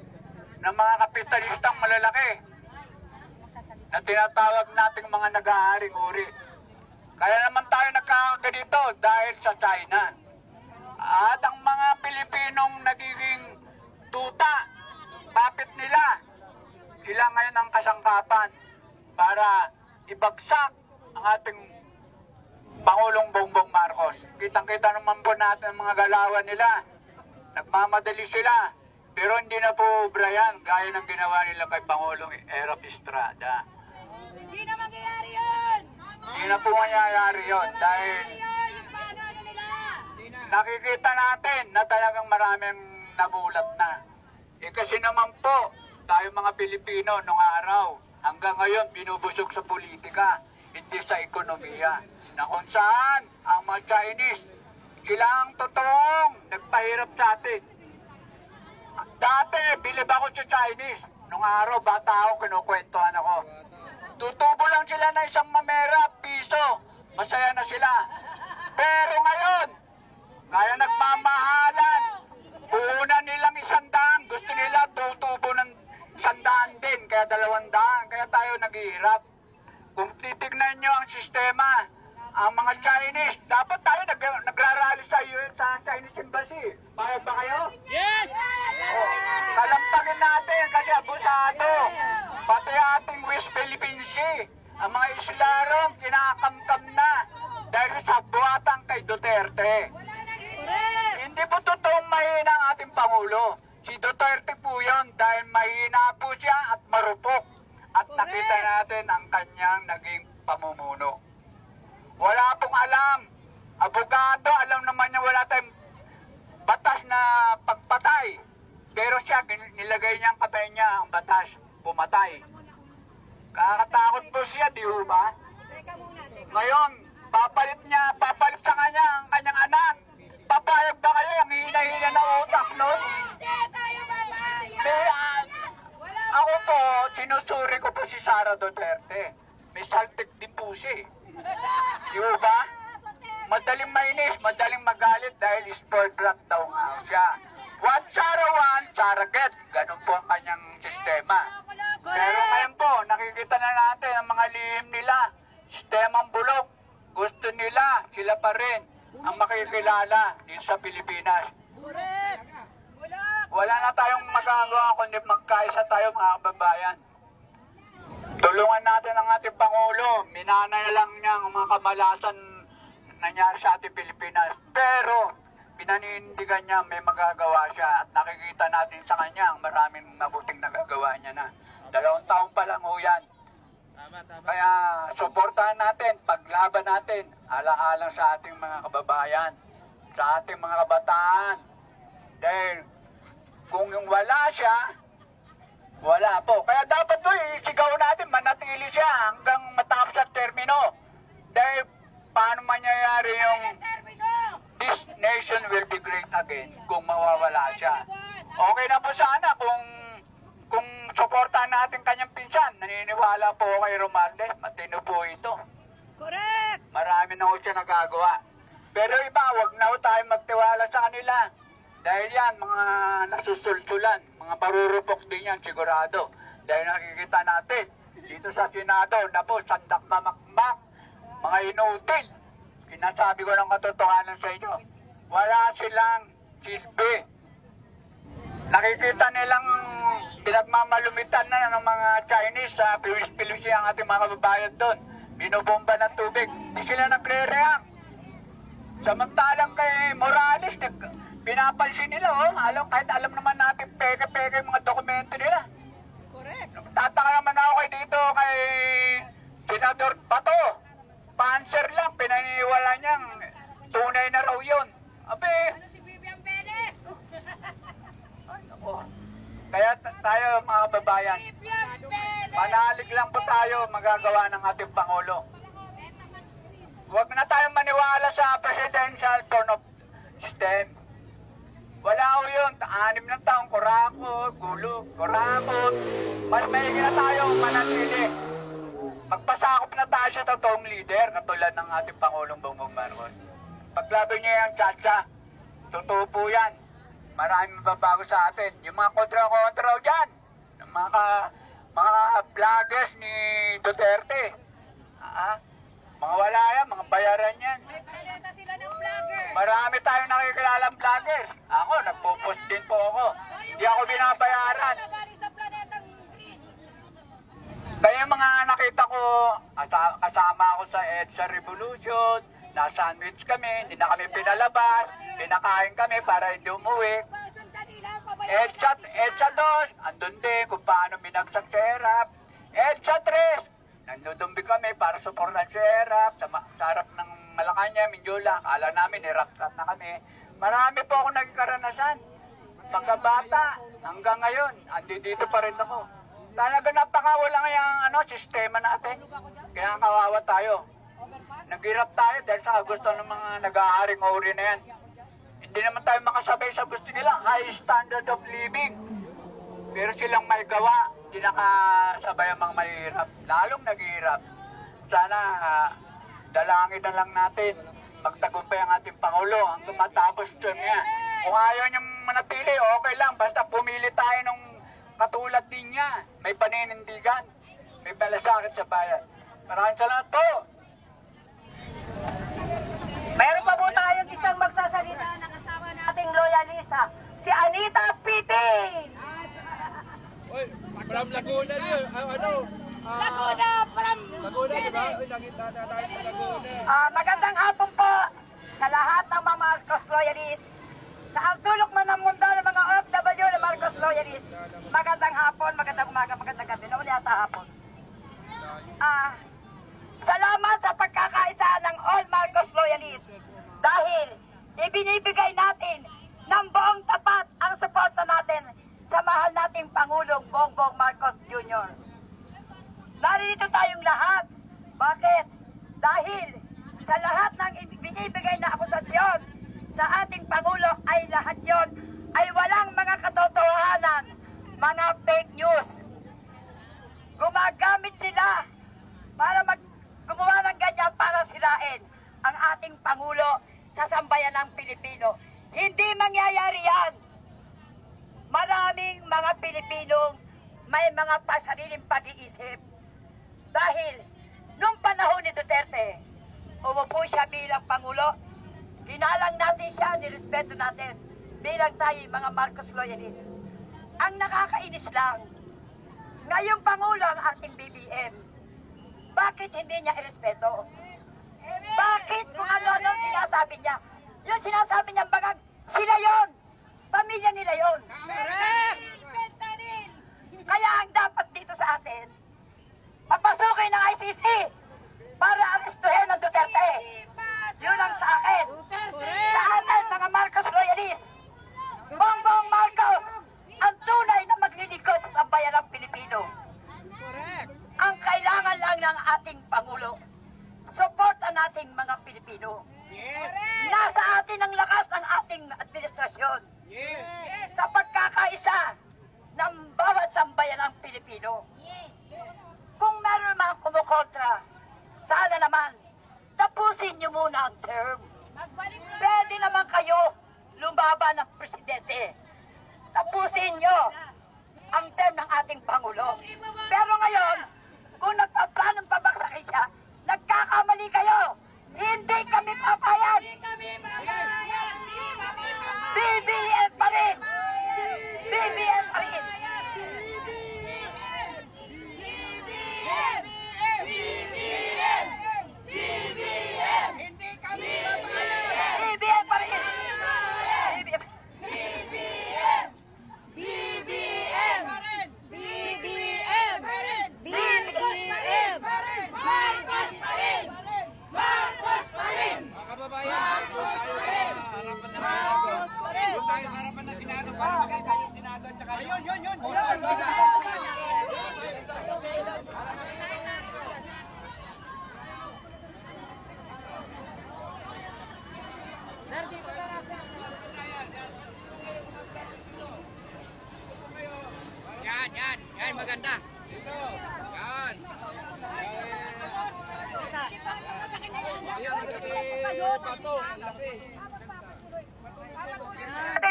ng mga kapitalistang malalaki na tinatawag nating mga nag-aaring uri. Kaya naman tayo nagkakaroon dito dahil sa China. At ang mga Pilipinong nagiging tuta, papit nila, sila ngayon ang kasangkapan para ibagsak ang ating Pangulong Bongbong Marcos. Kitang-kita naman po natin ang mga galawan nila. Nagmamadali sila. Pero hindi na po Brian, gaya ng ginawa nila kay Pangulong Erap Estrada.
Hindi na mangyayari yun!
Hindi na po mangyayari yun dahil nakikita natin na talagang maraming nabulat na. Kasi naman po, tayo mga Pilipino nung araw, hanggang ngayon binubusog sa politika, hindi sa ekonomiya. na kung saan ang mga Chinese, sila ang totoong nagpahirap sa atin. Dati, bilib ako sa Chinese. Nung araw, bata ako, kinukwentuhan ako. Tutubo lang sila na isang mamera, piso. Masaya na sila. Pero ngayon, kaya nagmamahalan. Puhunan nilang 100. Gusto nila tutubo ng 100 din, kaya 200. Kaya tayo naghihirap. Kung titignan nyo ang sistema, ang mga Chinese, dapat tayo nagrarally sa Chinese Embassy. Payag ba kayo?
Yes!
Kalampagin natin kasi abusado. Pati ating West Philippine Sea, ang mga islarong kinakamkam na dahil sa buhatang kay Duterte. Hindi po totoong mahina ang ating Pangulo. Si Duterte po yun dahil mahina po siya at marupok. At nakita natin ang kanyang naging pamumuno. Wala pong alam. Abogado, alam naman niya wala tayong batas na pagpatay. Pero siya, nilagay niya ang patay niya, ang batas, pumatay. Kakatakot po siya, di ba? Ngayon, papalit sa kanya ang kanyang anak. Papayag ba kayo ang hina-hina na utak nun? Ako po, sinusuri ko po si Sara Duterte. May saltik din po siya. Di ba? Madaling mainis, madaling magalit dahil spoiled brat daw nga siya. One Sara, one Sara get. Ganun po ang kanyang sistema. Pero ngayon po, nakikita na natin ang mga lihim nila. Sistemang bulok. Gusto nila, sila pa rin ang makikilala dito sa Pilipinas. Wala na tayong magagawa kundi magkaisa tayo mga kababayan. Tulungan natin ang ating Pangulo. Minanay lang niya ang mga kamalasan nangyari sa ating Pilipinas. Pero pinanindigan niya may magagawa siya at nakikita natin sa kanya ang maraming mabuting nagagawa niya na. 2 taon pa lang ho yan. Kaya suportahan natin, paglaban natin, alang-alang sa ating mga kababayan, sa ating mga kabataan. Dahil kung yung wala siya, wala po. Kaya dapat po isigaw natin, manatili siya hanggang matapos ang termino. Dahil paano mangyayari yung this nation will be great again kung mawawala siya. Okay na po sana kung suportahan natin kanyang pinsan. Naniniwala po kay Romualdez, matino po ito.
Correct!
Marami na ho siya nagagawa. Pero iba, wag na ho tayo magtiwala sa kanila. Dahil yan, mga nasusulsulan, mga parurupok din yan sigurado. Dahil nakikita natin, dito sa Senado, na po, sandak mamakmak, mga inutil. Sinasabi ko ng katotohanan sa inyo, wala silang silbi. Nakikita nilang pinagmamalumitan na ng mga Chinese sa Pilis-Pilisi ang ating mga kababayan doon. Binubomba ng tubig. Di sila nagre-react. Samantalang kay Morales, pinapalsin nila, kahit alam naman natin peke-peke yung mga dokumento nila.
Correct!
Tataka naman ako dito kay Senador Bato. Panser lang, pinaniwala niyang tunay na raw yun. Abe, kaya tayo mga kababayan, panalig lang po tayo magagawa ng ating Pangulo. Huwag na tayong maniwala sa presidential turn of system. Wala ko yun, 6 na taong kurakot, gulo, kurakot. Mas maigi na tayo manatili. Magpasakop na tayo sa totoong leader, katulad ng ating Pangulong Bongbong Marcos. Paglaban niya yung tsa-tsa, totoo po yan. Maraming mababago sa atin. Yung mga kontra-kontra dyan, yung mga vloggers ni Duterte. Mga wala yan, mga bayaran yan. Marami tayong nakikilalang vloggers. Ako, nagpo-post din po ako. Hindi ako binabayaran. Kaya mga nakita ko, kasama ako sa EDSA Revolution, na-sandwich kami, hindi na kami pinalabas, pinakain kami para hindi umuwi. EDSA 2, andun din kung paano binagsak si Erap. EDSA 3, nandudumbi kami para suportan si Erap sa harap ng Malacanang, Mindiola. Akala namin, nirakrat na kami. Marami po ako naging karanasan. Pagkabata, hanggang ngayon, dito pa rin ako. Talaga napakawala nga yung sistema natin. Kaya kawawa tayo. Naghirap tayo dahil sa gusto ng mga nag-aaring uri na yan. Hindi naman tayo makasabay sa gusto nila, high standard of living. Pero silang may gawa, hindi nakasabay ang mga mahirap, lalong naghihirap. Sana dalangin na lang natin, magtagumpay ang ating Pangulo hanggang matapos term niya. Kung ayaw niyang manatili, okay lang, basta pumili tayo ng katulad din niya. May paninindigan, may malasakit sa bayan. Maraming salamat po.
Meron pa po tayong isang magsasalita na kasama nating loyalista, si Anita Piting.
From Laguna niyo.
Laguna, from
Laguna, di ba? Nakita na tayo sa Laguna.
Magandang hapon po sa lahat ng mga Marcos loyalists. Sa ang sulok man ng mundo ng mga OFW na Marcos loyalists. Magandang hapon, magandang umaga, magandang gabi. Nauli ata hapon. Salamat sa pagkakaisa ng all Marcos loyalists. Dahil ibinibigay natin ng buong tapat ang suporta natin sa mahal nating Pangulong Bongbong Marcos Jr. Narito tayong lahat. Bakit? Dahil sa lahat ng binibigay na akusasyon sa ating Pangulo ay lahat yon ay walang mga katotohanan, mga fake news. Gumagamit sila para gumawa ng ganyan para sirain ang ating Pangulo sa sambayan ng Pilipino. Hindi mangyayari yan. Maraming mga Pilipinong may mga pasariling pag-iisip. Dahil nung panahon ni Duterte, umupo siya bilang Pangulo, ginalang natin siya, nirespeto natin bilang tayo mga Marcos loyalists. Ang nakakainis lang, ngayong Pangulo ang ating BBM, bakit hindi niya irespeto? Bakit kung ano-ano sinasabi niya? Yung sinasabi niya bagang sila yon, pamilya nila yon. Kaya ang dapat dito sa atin, papasukin ng ICC para arestuhin ang Duterte. Yun ang sa akin. Sa atin, mga Marcos loyalists, Bongbong Marcos, ang tunay na maglilingkod sa sambayan ng Pilipino. Ang kailangan lang ng ating Pangulo, suporta nating mga Pilipino. Nasa atin ang lakas ng ating administrasyon. Sa pagkakaisa ng bawat sambayan ng Pilipino. Kung meron mga kumukontra, sana naman, tapusin niyo muna ang term. Pwede naman kayo lumaban ng presidente. Tapusin niyo ang term ng ating Pangulo. Pero ngayon, kung nagpaplanong pabagsakin siya, nagkakamali kayo. Hindi kami papayag. BBM pa rin. BBM pa rin.
Hindi kami papayag!
BBM pa rin.
BBM! BBM!
BBM.
Marcos pa rin! Marcos pa rin!
Mga kababayan, Marcos pa rin! Harapan ng Marcos pa rin! Doon tayo sa harapan ng Senado para makita yung Senado at saka yun!
Yan, maganda.
Dito! Yan!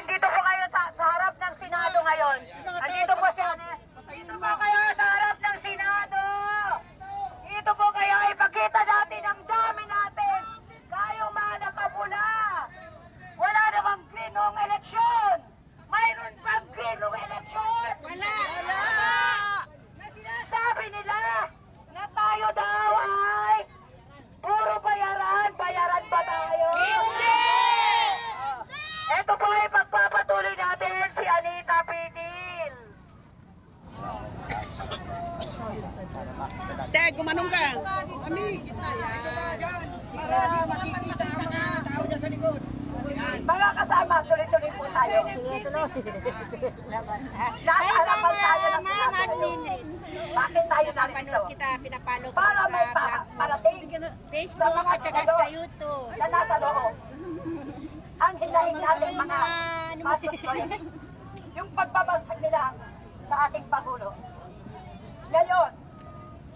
Dito po kayo sa harap ng Senado ngayon. Andito po si Ane. Dito po kayo sa harap ng Senado. Dito po kayo, ipakita natin ang dami natin. Kayong mga nakapula. Wala namang green noong eleksyon. Mayroon pang green noong eleksyon. Wala. Sinasabi nila na tayo daw ay puro bayaran. Bayaran ba tayo? Hindi! Ito po ay pagpapatuloy natin si Anita Pitil.
Te, gumanong ka. Kami, kita yan. Para makikita ang mga tao dyan sa likod.
Mga kasama, tuloy-tuloy po tayo. Nasa harapan tayo ng Senado ngayon. Bakit tayo narito?
Kita, pinapalo
Para may parating Facebook at saka sa YouTube na nasa loob. Ang hinahin natin mga Marcos loyalists, yung pagbabagsak nila sa ating Pangulo. Ngayon,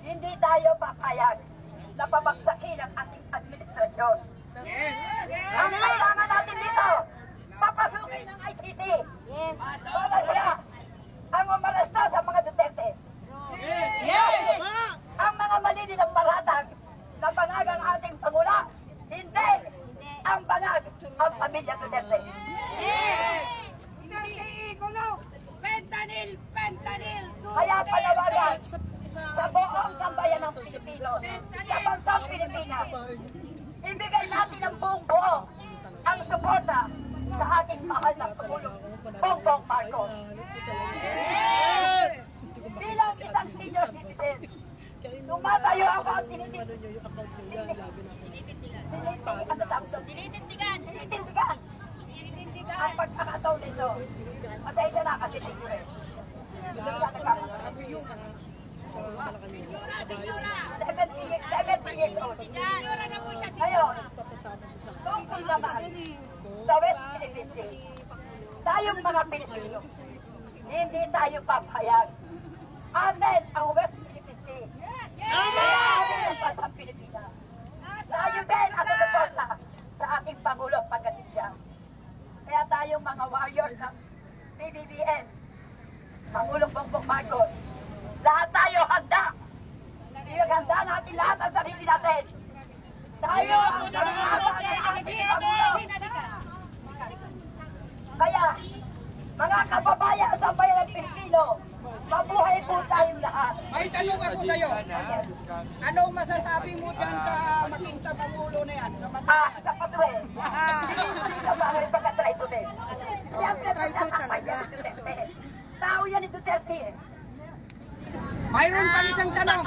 hindi tayo papayag na pabagsakin ang ating administrasyon. Ang kailangan natin dito, papasukin ng ICC. Para sila ang umaresto sa mga Duterte. Ang mga mali nilang palatag na bangag ang ating Pangulo, hindi ang bangag ang pamilya Duterte. Kaya panawagan sa buong sambayan ng Pilipino, sa bansang Pilipinas, ibigay natin ang buong buo ang suporta sa ating mahal na Pangulong Bongbong Marcos. Bilang isang senior citizen, tumatayo ako at tinitindigan ang pagkakataon nito. Pasensya na kasi secret. Hindi siya nagkakasabi. 70 years old. Ngayon, tungkol naman sa West Philippine Sea, tayong mga Pilipino, hindi tayo papayag. Atin ang West Philippine Sea. Kaya atin ang bansang Pilipinas. Tayo din ang susuporta sa ating Pangulo pagdating siya. Kaya tayong mga warriors ng PBBM, Pangulong Bongbong Marcos, lahat tayo handa. Handa natin lahat ang sarili natin. Tayo ang pangalaman ng ating Pangulo. Kaya, mga kababayan sa bayan ng Pilipino, mabuhay po tayong lahat.
May tanong ako sa'yo. Anong masasabi mo dyan sa maging sa Pangulo na yan?
Sa patuloy. Hindi ka ba ang pagka-try to din? Siyempre, talaga. Tao yan ni Duterte eh.
Mayroon pa isang tanong.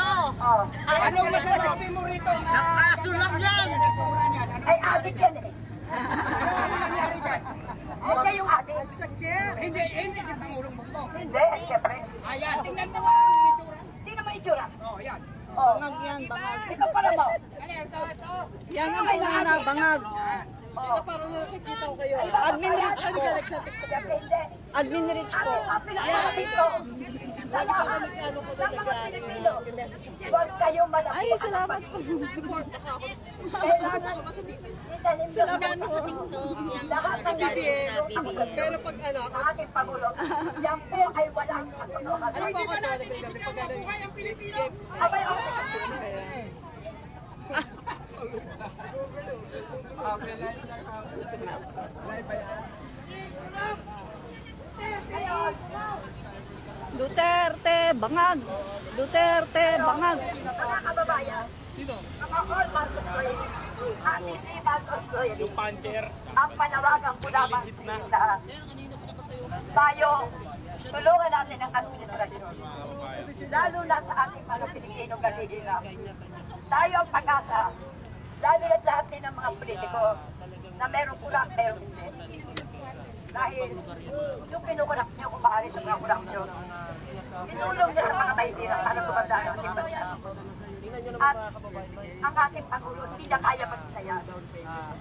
Anong masasabi mo rito? Isang kaso lang yan.
Ay, adik yan eh.
Ano nangyari dyan?
Okay yung adik.
Hindi si Pangulong Bongbong.
Hindi, siyempre.
Ayan, tingnan mo ang itsura.
Hindi naman itsura.
Ayan.
Bangag yan, bangag.
Ikaw pa naman.
Yan ang una, bangag.
Parang nakikita ko kayo.
Admin rich po. Siyempre hindi.
Admin rich po.
Ang pinakala dito. Sa lahat ng mga Pilipino. Huwag kayong malapit.
Ay, salamat po.
Kailangan itanim sa TikTok. Lahat ng
Pero pag ano,
sa ating Pangulo, yan po ay walang katotohanan.
ano po ako talaga pag ano,
Abay,
Duterte, bangag. Duterte, bangag.
mga kababayan, mga all Marcos loyalists, hindi Marcos loyalists, ang panawagan ko lamang sa tayo, tulungan natin ang administrasyon, lalo na sa ating mga Pilipino kalihirap. Tayo ang pag-asa, lalo na lahat din ng mga politiko na meron kurang, meron hindi. Dahil yung kinukurap niyo kung maaari sa mga kurapsyon, tinulong niya sa mga mahihirap para gumanda ang ating bansa. At ang ating Pangulo hindi na kaya magsaya.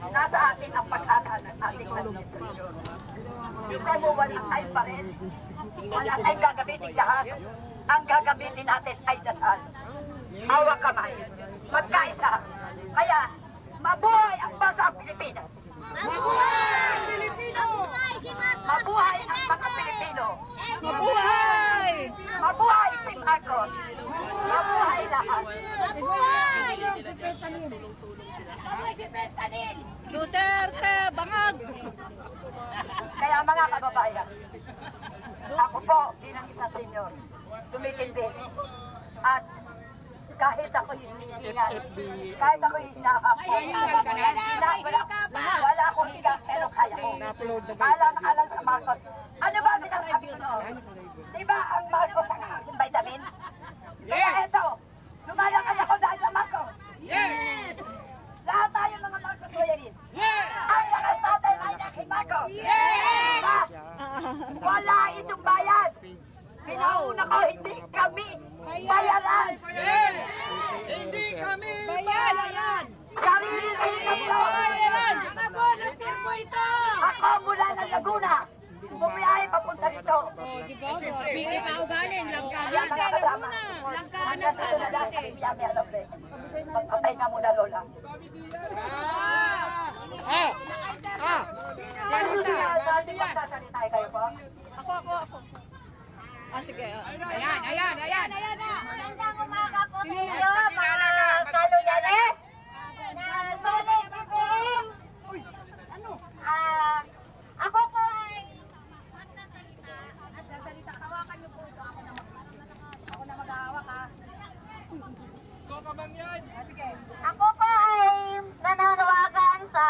Nasa atin ang pag-asa ng ating administrasyon. Hindi mo walang time pa rin. Wala tayong gagamitin lahat. Ang gagamitin natin ay dasal. Hawak kamay. Magkaisa. Kaya, mabuhay ang bansa ng Pilipinas. Mabuhay! Pilipino! Mabuhay ang mga Pilipino!
Mabuhay!
Mabuhay si Marcos! Mabuhay lahat! Mabuhay! Mabuhay si Bentanil!
Duterte, bangag!
Kaya mga kababayan, ako po bilang isang senior, tumitindi. At kahit ako hinihingal, kahit ako hinahap, wala akong higa, pero kaya ko. Alang-alang sa Marcos. Ano ba sinasabi ko noon? Diba ang Marcos ang aking vitamin? Kaya eto, lumalakad ako dahil sa Marcos. Yes! Lahat tayo mga Marcos loyalists. Ang lakas natin ay na si Marcos. Yes! Wala itong bayan. Pinauna ko, hindi kami bayaran. Hindi
sir.
Bayan!
Kami Ayan!
Ako, nagpir po ito!
Ako mula ng Laguna. Bumiyahe papunta dito.
Di ba? Bigay pa ako galing,
Kaya nakakasama. Hanggang dito na lang kami biyami alam eh. Magpatay na muna, Lola. Dati magsasalita kayo po?
Ako. Ah, sige.
Magandang umaga po sa inyo, mga kaluyanes na solid BBM. Ako po ay magsasalita. Hawakan niyo po ito. Ako na maghahawak ha. Sige. Ako po ay nananawagan sa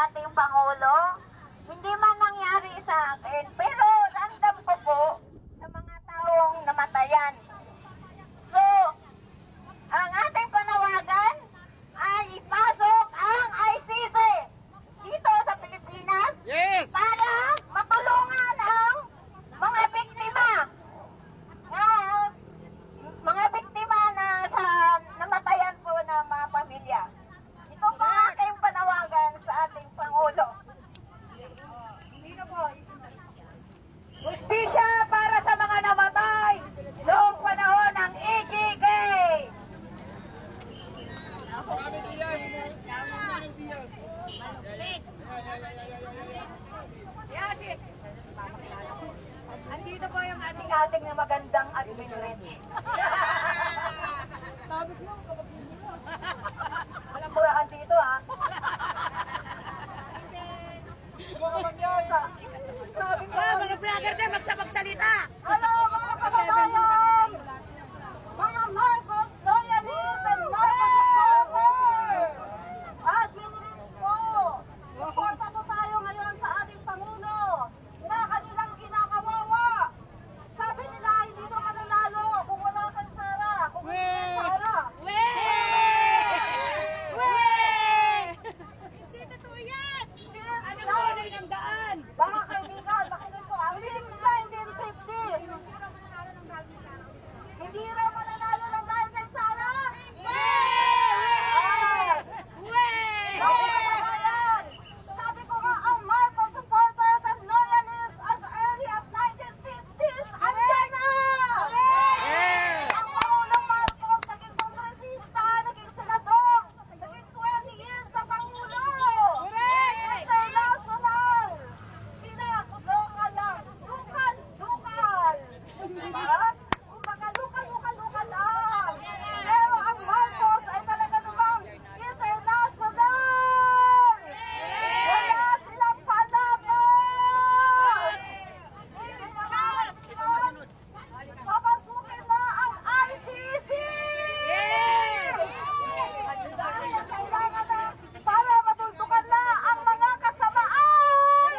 ating Pangulo. Hindi man nangyari sa akin, pero ramdam ko po sa mga taong namatayan. So, ang ating panawagan ay ipasok ang ICC dito sa Pilipinas para matulungan ang mga biktima. Mga biktima na sa namatayan po ng mga pamilya. Ito po ang aking panawagan sa ating Pangulo. Hustisya para sa mga namatay noong panahon ng EJK. Andito po yung ating na magandang admin rich. Walang murahan dito ha. Sabi ko,
Mga vlogger din, magsalita!
hello mga kababayan! Mga Marcos loyalists and Marcos supporters! Admin rich po! Suporta po tayo ngayon sa ating Pangulo na kanilang kinakawawa. Sabi nila, hindi ito mananalo kung wala kang Sara. Kung hindi kang Sara.
Hindi totoo yan!
Ano
kulay ng daan?
Mga kaibigan, makinig ko. Since 1950s, hindi raw mananalo lang dahil kay Sara. Sabi ko nga, ang Marcos supporters and loyalists as early as 1950s, andyan na! Ang Pangulong Marcos, naging kongresista, naging senador, naging 20 years na Pangulo! International! Sila, lokal lang. Lokal! Diba? Kumbaga, lokal lang. Pero ang Marcos ay talaga namang international! Wala silang palaban! Papasukin na ang ICC! Dahil kailangan na para matuldukan na ang mga kasamaan!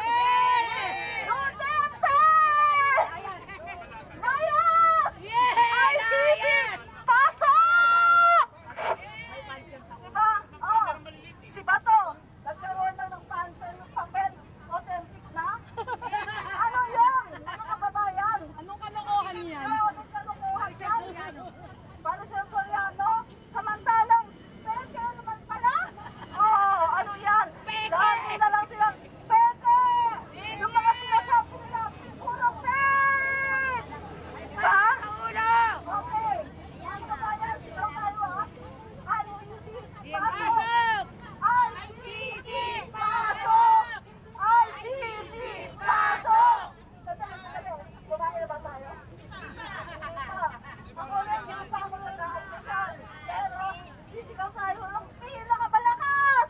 Duterte! Layas! ICC! Pasok! Diba? Oh, si Bato, nagkaroon na ng pension yung papel. Authentic na? Ano yan? Ano kababayan?
Anong kalokohan yan?
Anong kalukuhan yan? Para sa Soriano, samantalang peke naman pala? Oh, ano yan? Lagi na lang silang peke! Yung mga sinasabi nila, puro fake! Ha? Okay. Yan kabayan, sigaw tayo ha? ICC, pasok! ICC, pasok! ICC, pasok! Sandali. Kumain na ba tayo? Ako lang yung Pangulo na almusal. Pero, sisigaw tayo ang pila ka balakas!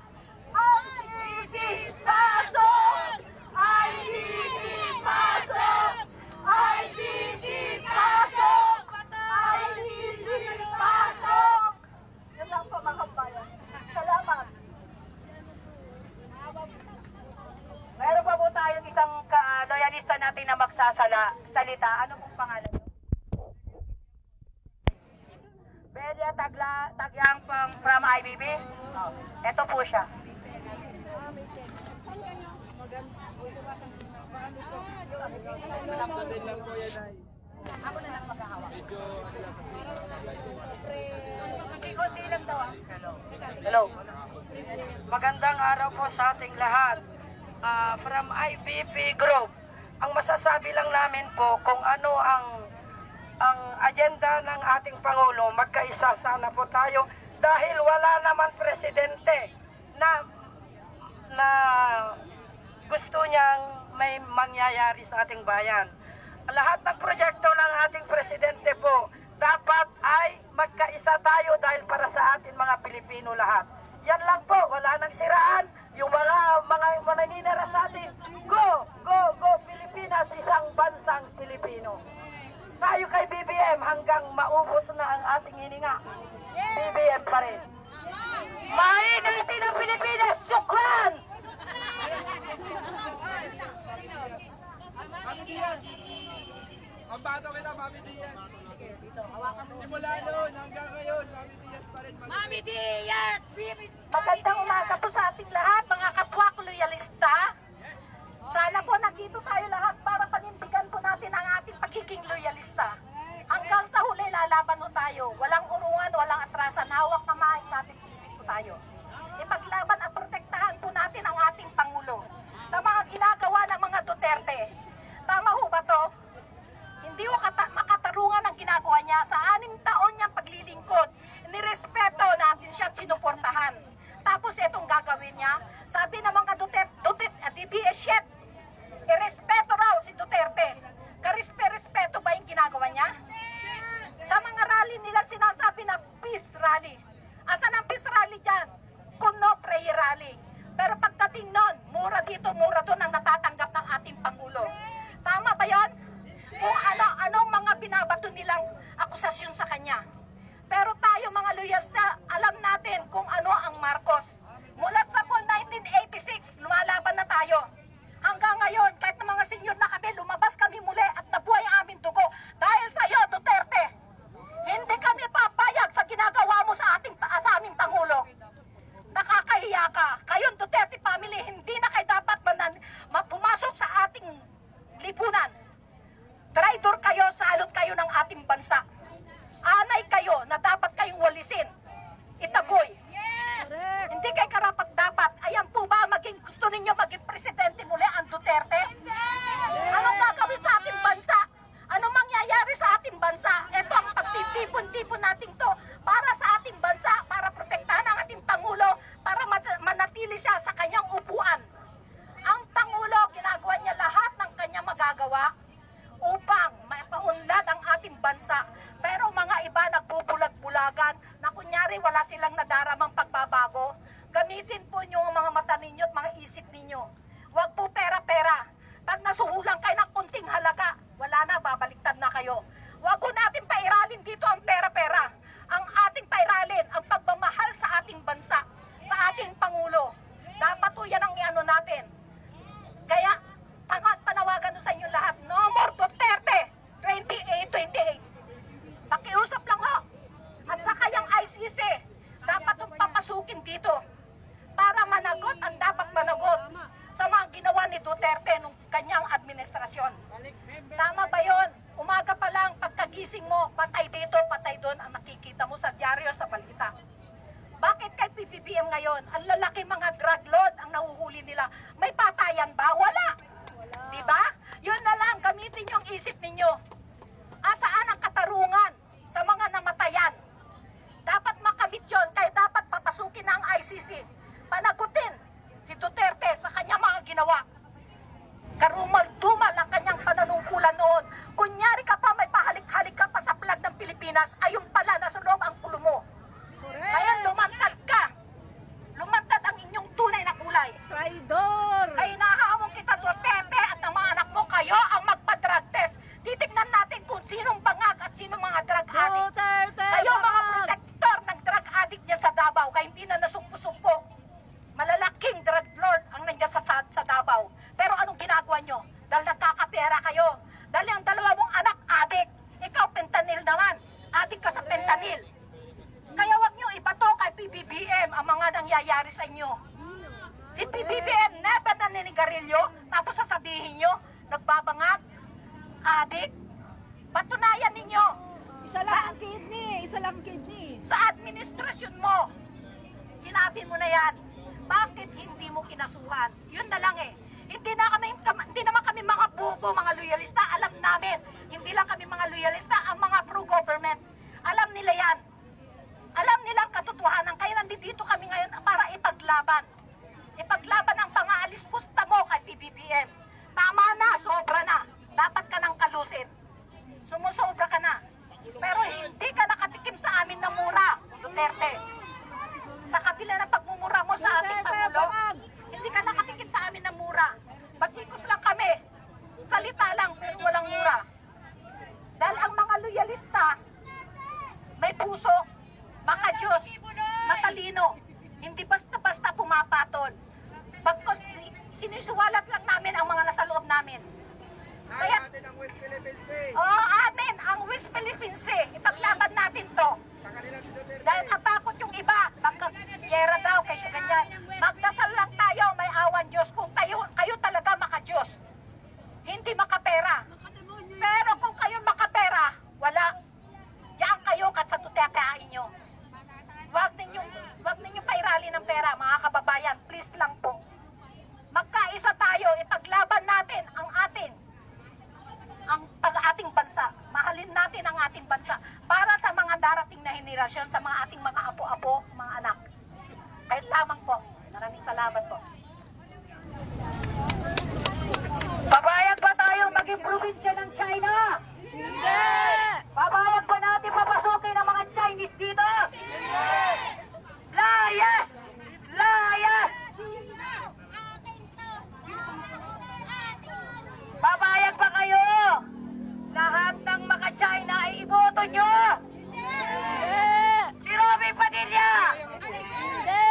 ICC, pasok! ICC, pasok! ICC, pasok! ICC, pasok! Yun lang po mga kabayan. Salamat. Meron pa po tayong isang loyalista natin na magsasalita. Ano pong pangalan niyo? Belia Tagyang from IBB. Oh, ito po siya. Ako na lang
Hello. Magandang araw po sa ating lahat. From IPP Group. Ang masasabi lang namin po kung ano ang agenda ng ating Pangulo, magkaisa sana po tayo dahil wala naman presidente na gusto niyang may mangyayari sa ating bayan. Lahat ng proyekto ng ating presidente po dapat ay magkaisa tayo dahil para sa atin mga Pilipino lahat. Yan lang po, wala nang siraan. Yung mga naninira sa atin, go Pilipinas, isang bansang Pilipino. Tayo kay BBM hanggang maubos na ang ating hininga. BBM pa rin. Mainitin ang Pilipinas, syukran!
Ang bato kita, Mami Diaz. Simula noon hanggang ngayon, Mami Diaz pa rin.
Mami Diaz!
Magandang umaga po sa ating lahat, mga kapwa ko loyalista. Sana po nandito tayo lahat para panindigan po natin ang ating pagiging loyalista. Hanggang sa huli, lalaban po tayo. Walang urungan, walang atrasan. Hawak na maayos natin po tayo. Ipaglaban at protektahan po natin ang ating Pangulo sa mga ginagawa ng mga Duterte. Tama ho ba to? Hindi ko makatarungan ang ginagawa niya. Sa 6 taon niyang paglilingkod, nirespeto natin siya at sinuportahan. Tapos itong gagawin niya, sabi ng mga DDS shit, irespeto raw si Duterte. Karespeto ba yung ginagawa niya? Sa mga rally nila sinasabi na peace rally. Asan ang peace rally dyan? Kuno prayer rally. Pero pagdating nun, mura dito, mura doon ang natatanggap ng ating Pangulo. Tama ba yon? Kung anong mga binabato nilang akusasyon sa kanya. Pero tayo mga loyalista, alam natin kung ano ang Marcos. Mula sa 1986, lumalaban na tayo. Hanggang ngayon, kahit na mga senyor na kami, lumabas kami muli at nabuhay ang aming dugo. Dahil sa iyo, Duterte, hindi kami papayag sa ginagawa mo sa aming Pangulo. Nakakahiya ka. Kayong Duterte family, hindi na kayo dapat pumasok sa ating lipunan. Traitor kayo, salot kayo ng ating bansa. Anay kayo na dapat kayong walisin. Itaboy. Hindi kayo karapat dapat. Ayan po ba gusto ninyo maging presidente muli ang Duterte? Anong gagawin sa ating bansa? Anong mangyayari sa ating bansa? Ito ang pagtitipon-tipon natin to para sa ating bansa, para protektahan ang ating Pangulo, para manatili siya sa kanyang upuan. Ang Pangulo, ginagawa niya lahat ng kanyang magagawa upang maipaunlad ang ating bansa. Pero mga iba nagbubulag-bulagan na kunyari wala silang nadaramang pagbabago. Gamitin po niyo ang mga mata ninyo at mga isip ninyo. Huwag po pera-pera. Pag nasuhulang kayo ng kunting halaga, wala na, babaliktad na kayo. Huwag po natin pairalin dito ang pera-pera. Ang ating pairalin, ang pagmamahal sa ating bansa, sa ating Pangulo. Dapat po yan ang iano natin. Kaya, panawagan ko sa inyo lahat, no more Duterte 28. Pakiusap lang ho. At saka yung ICC, dapat yung papasukin dito para managot ang dapat managot sa mga ginawa ni Duterte nung kanyang administrasyon. Tama ba yun? Umaga pa lang, pagkagising mo, patay dito, patay doon, ang nakikita mo sa dyaryo, sa balita. Bakit kay PBBM ngayon? Ang lalaki mga drug lord ang nahuhuli nila. May patayan ba? Wala. Diba? Yun na lang, gamitin yung isip ninyo. Asaan ang katarungan sa mga namatayan? Dapat makamit yun, kaya dapat papasukin na ang ICC. Panagutin si Duterte sa kanyang mga ginawa. Karumal-dumal ang kanyang pananungkulan noon. Kunyari ka pa, may pahalik-halik ka pa sa flag ng Pilipinas, ayun pala, nasa loob ang kulo mo. Kaya lumantad ka. Lumantad ang inyong tunay na kulay.
Traidor!
Kaya nahahamon kita, Duterte, at ang mga anak mo, kayo ang magpa-drug test. Titignan natin kung sinong bangag at sinong mga drug addict.
Duterte!
Kayo mga protector ng drug addict dyan sa Davao, kaya hindi na nasumpo-sumpo. Malalaking drug lord ang nandiyan sa Davao. Pero anong ginagawa nyo? Dahil nagkakapera kayo. Dahil ang dalawa mong anak, addict. Ikaw, fentanyl naman. Addict ka sa fentanyl. Kaya wag nyo ibato kay PBBM ang mga nangyayari sa inyo. Si PBBM never na ninigarilyo, tapos sasabihin nyo, nagbabangag, addict. Patunayan ninyo
isa lang kidney.
Sa administrasyon mo, sinabi mo na yan. Bakit hindi mo kinasuhan? Yun na lang eh. Hindi naman kami mga bubo, mga loyalista. Alam namin, hindi lang kami mga loyalista, ang mga pro-government. Alam nila yan. Alam nilang katotohanan. Kaya nandito kami ngayon para ipaglaban. Ipaglaban ang pang-aalis pusta mo kay PBBM. Tama na, sobra na. Dapat ka nang kalusin. Sumusobra ka na. Pero hindi ka nakatikim sa amin ng mura, Duterte. Sa kabila ng pagmumura mo sa ating Pangulo, hindi ka nakatikim sa amin ng mura. Batikos lang kami. Salita lang, pero walang mura. Dahil ang mga loyalista, may puso, maka-Diyos, matalino, hindi basta-basta pumapatol. Pagkos sinisuwalat lang namin ang mga nasa loob namin. Kaya,
natin ang West Philippine Sea.
amin, ang West Philippine Sea. Ipaglaban natin to.
Sa kanila si Duterte.
Dahil natakot yung iba, magka-yera daw, kaysa ganyan. Magdasal lang tayo, may awan Diyos. Kung kayo talaga maka-Diyos, hindi makapera. Pero kung kayo makapera, wala. Diyan kayo kat sa Duterte-ain nyo. Huwag ninyong pairali ng pera, mga kababayan. Please lang po. Magkaisa tayo, ipaglaban natin ang ating bansa. Mahalin natin ang ating bansa para sa mga darating na henerasyon, sa mga ating mga apo-apo, mga anak. Kahit lamang po. Maraming salamat po. Pabayag ba tayong maging probinsya ng China? Hindi! Pabayag ba natin papasukin ang mga Chinese dito? Hindi! Layas! Layas! Pabayag ba kayo? Lahat ng mga China ay iboto nyo? Hindi! Si Robby Padilla? Hindi!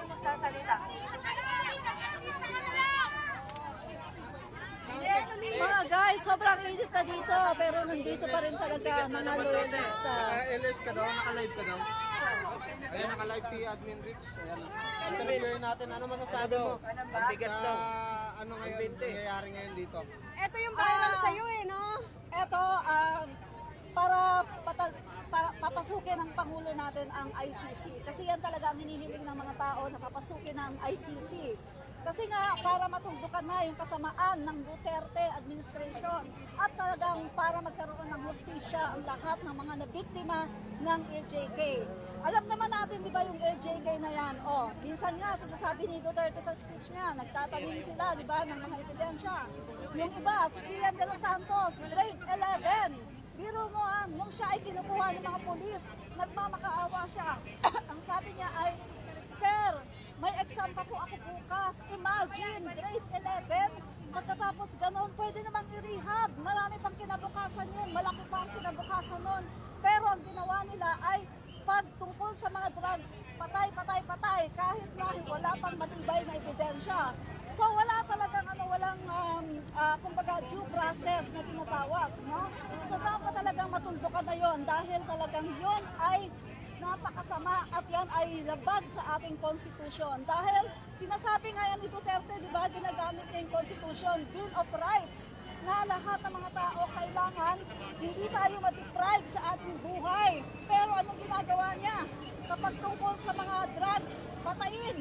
Magsasalita.
Mga guys, sobrang init na dito, pero nandito pa rin talaga ang mga loyalista.
LS ka daw, naka-live ka daw. Ayan, naka-live si Admin Rich. Ayan. Interviewin natin, ano masasabi mo? Bigas daw. Ano ngayon, nangyayari ngayon dito?
Ito yung viral sa'yo eh, no?
Ito, para papasukin ng Pangulo natin ang ICC. Kasi yan talaga ang hinihiling ng mga tao na papasukin ang ICC. Kasi nga, para matuldukan na yung kasamaan ng Duterte administration at talagang para magkaroon ng hustisya ang lahat ng mga nabiktima ng LJK. Alam naman natin, di ba, yung LJK na yan? Oh, minsan nga, sinasabi ni Duterte sa speech niya, nagtatanim sila, di ba, ng mga ebidensya. Yung iba, si Ian de los Santos, grade 11. Biro mo, nung siya ay kinukuha ng mga polis, nagmamakaawa siya. Ang sabi niya ay, Sir, may exam pa po ako bukas. Imagine, grade 11. Pagkatapos ganon, pwede namang i-rehab. Marami pang kinabukasan yun. Malaki pa ang kinabukasan nun. Pero ang ginawa nila ay pag tungkol sa mga drugs, patay, patay, patay. Kahit na wala pang matibay na ebidensya. So wala talagang walang kumbaga due process na tinatawag, no? So dapat talagang matuldukan na yon dahil talagang yon ay napakasama at yan ay labag sa ating konstitusyon. Dahil sinasabi nga yan ni Duterte, di ba, ginagamit niya yung Constitution, Bill of Rights, na lahat ng mga tao kailangan hindi tayo ma-deprive sa ating buhay. Pero anong ginagawa niya? Kapag tungkol sa mga drugs, patayin.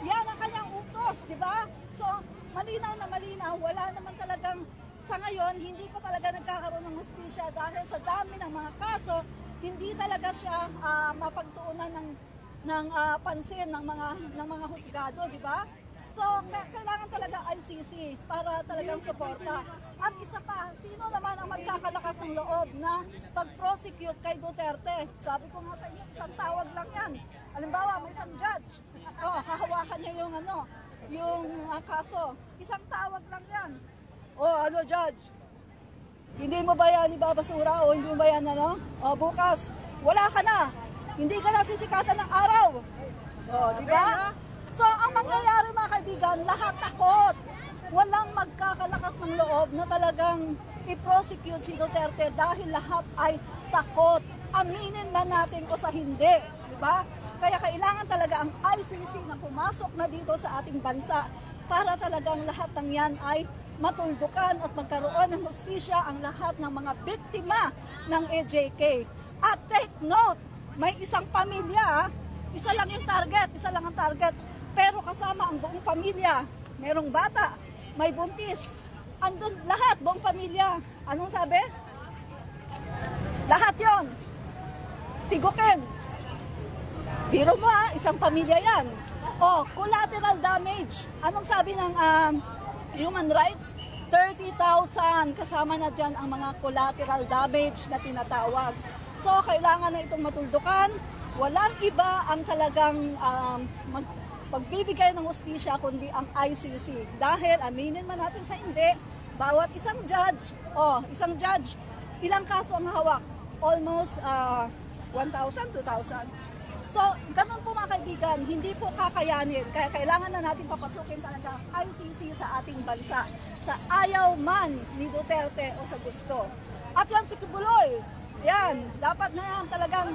Yan ang kanyang utos, di ba? So, malinaw na malinaw, wala naman talagang sa ngayon, hindi pa talaga nagkakaroon ng hustisya dahil sa dami ng mga kaso, hindi talaga siya mapagtuunan ng pansin ng mga husgado, di ba? So, kailangan talaga ICC para talagang suporta. At isa pa, sino naman ang magkakalakas ng loob na pag-prosecute kay Duterte? Sabi ko nga sa inyo, isang tawag lang yan. Halimbawa, may isang judge. Hahawakan niya yung kaso. Isang tawag lang yan. Judge? Hindi mo ba yan ibabasura o hindi mo ba yan bukas, wala ka na. Hindi ka na sisikatan ng araw. Di ba? So, ang mangyayari mga kaibigan, lahat takot. Walang magkakalakas ng loob na talagang i-prosecute si Duterte dahil lahat ay takot. Aminin man natin o sa hindi. Di ba? Kaya kailangan talaga ang ICC na pumasok na dito sa ating bansa para talagang lahat ng yan ay matuldukan at magkaroon ng hustisya ang lahat ng mga biktima ng AJK. At take note, may isang pamilya, isa lang yung target, isa lang ang target, pero kasama ang buong pamilya. Merong bata, may buntis, andun lahat, buong pamilya. Anong sabi? Lahat yon tigukin. Biro mo isang pamilya yan. O, collateral damage. Anong sabi ng human rights? 30,000 kasama na dyan ang mga collateral damage na tinatawag. So, kailangan na itong matuldukan. Walang iba ang talagang pagbibigay ng hustisya kundi ang ICC. Dahil, aminin man natin sa hindi, bawat isang judge, ilang kaso ang hawak? Almost 1,000, 2,000. So, ganun po mga kaibigan, hindi po kakayanin. Kaya kailangan na natin papasukin talaga ang ICC sa ating bansa. Sa ayaw man ni Duterte o sa gusto. At yan si Kibuloy, yan, dapat na yan talagang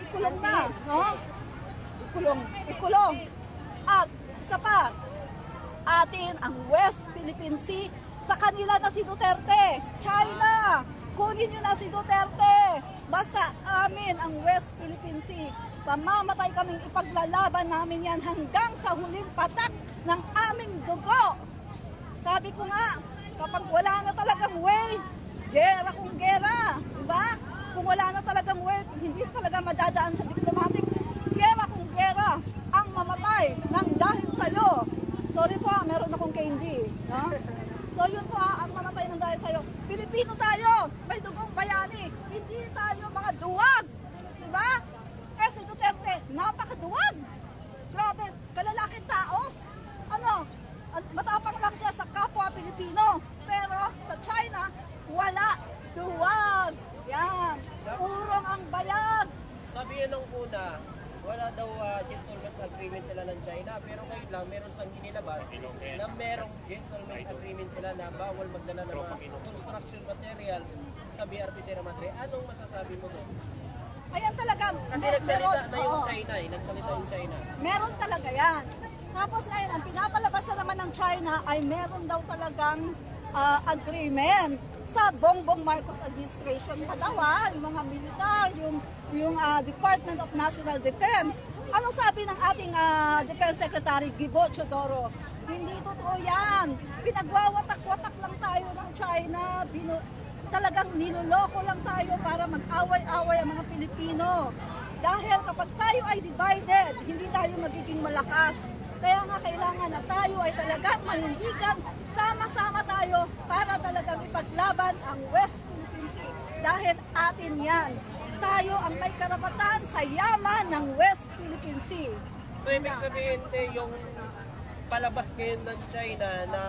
ikulong na. No? Ikulong. At isa pa, atin ang West Philippine Sea sa kanila na si Duterte. China, kunin nyo na si Duterte. Basta amin ang West Philippine Sea. Pamamatay kaming ipaglalaban namin yan hanggang sa huling patak ng aming dugo. Sabi ko nga, kapag wala na talagang way, gera kung gera. Diba? Kung wala na talagang way, hindi talaga madadaan sa diplomatic. Gera kung gera ang mamatay ng dahil sa'yo. Sorry po, meron akong candy. No? So yun po ang mamatay ng dahil sa'yo. Pilipino tayo, may dugong bayani. Hindi tayo mga duwag. Diba? Eh si Duterte, napakaduwag. Grabe, kalalaking tao. Ano, matapang lang siya sa kapwa Pilipino. Pero sa China, wala. Duwag. Yan. Urong ang bayag.
Sabihin nung una, wala daw gentleman agreement sila ng China, pero ngayon lang meron sang inilabas na merong gentleman agreement sila na bawal magdala ng mga construction materials sa BRP Sierra Madre. Anong masasabi mo doon?
Ayan talaga.
Kasi nagsalita na yung China nagsalita yung China.
Meron talaga yan. Tapos ngayon, ang pinapalabas na naman ng China ay meron daw talagang agreement sa Bongbong Marcos administration. Padawa, yung mga militar, yung Department of National Defense. Anong sabi ng ating Defense Secretary Gibo Chodoro? Hindi totoo yan. Pinagwawatak-watak lang tayo ng China. Talagang niloloko lang tayo para mag-away-away ang mga Pilipino. Dahil kapag tayo ay divided, hindi tayo magiging malakas. Kaya nga kailangan na tayo ay talagang manindigan, sama-sama tayo para talagang ipaglaban ang West Philippine Sea. Dahil atin yan. Tayo ang may karapatan sa yaman ng West Philippine Sea.
So ibig sabihin yung palabas ngayon ng China na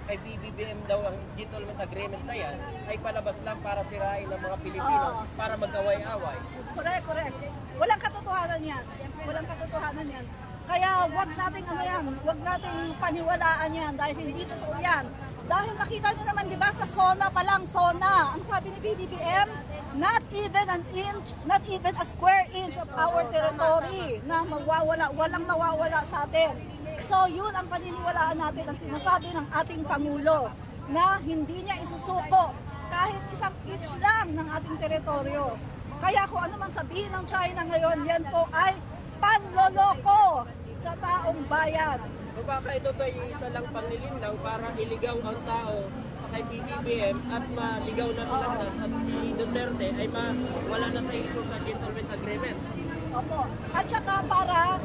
kay BBBM daw ang gentleman agreement na yan ay palabas lang para sirain ng mga Pilipino para mag-away-away.
Correct. Walang katotohanan yan. Walang katotohanan yan. Kaya wag nating wag nating paniwalaan yan dahil hindi totoo yan. Dahil nakita nyo naman, di ba, sa SONA pa lang, SONA, ang sabi ni BBBM, not even an inch, not even a square inch of our territory na walang mawawala sa atin. So yun ang paniniwalaan natin, ang sinasabi ng ating Pangulo, na hindi niya isusuko kahit isang inch lang ng ating teritoryo. Kaya kung ano mang sabihin ng China ngayon, yan po ay panloloko sa taong bayan.
So baka ito tayo isa lang panglilinlang para iligaw ang tao sa kay BBBM at maligaw na sa landas at si Duterte ay wala na sa iso sa gentleman agreement.
Opo. At saka para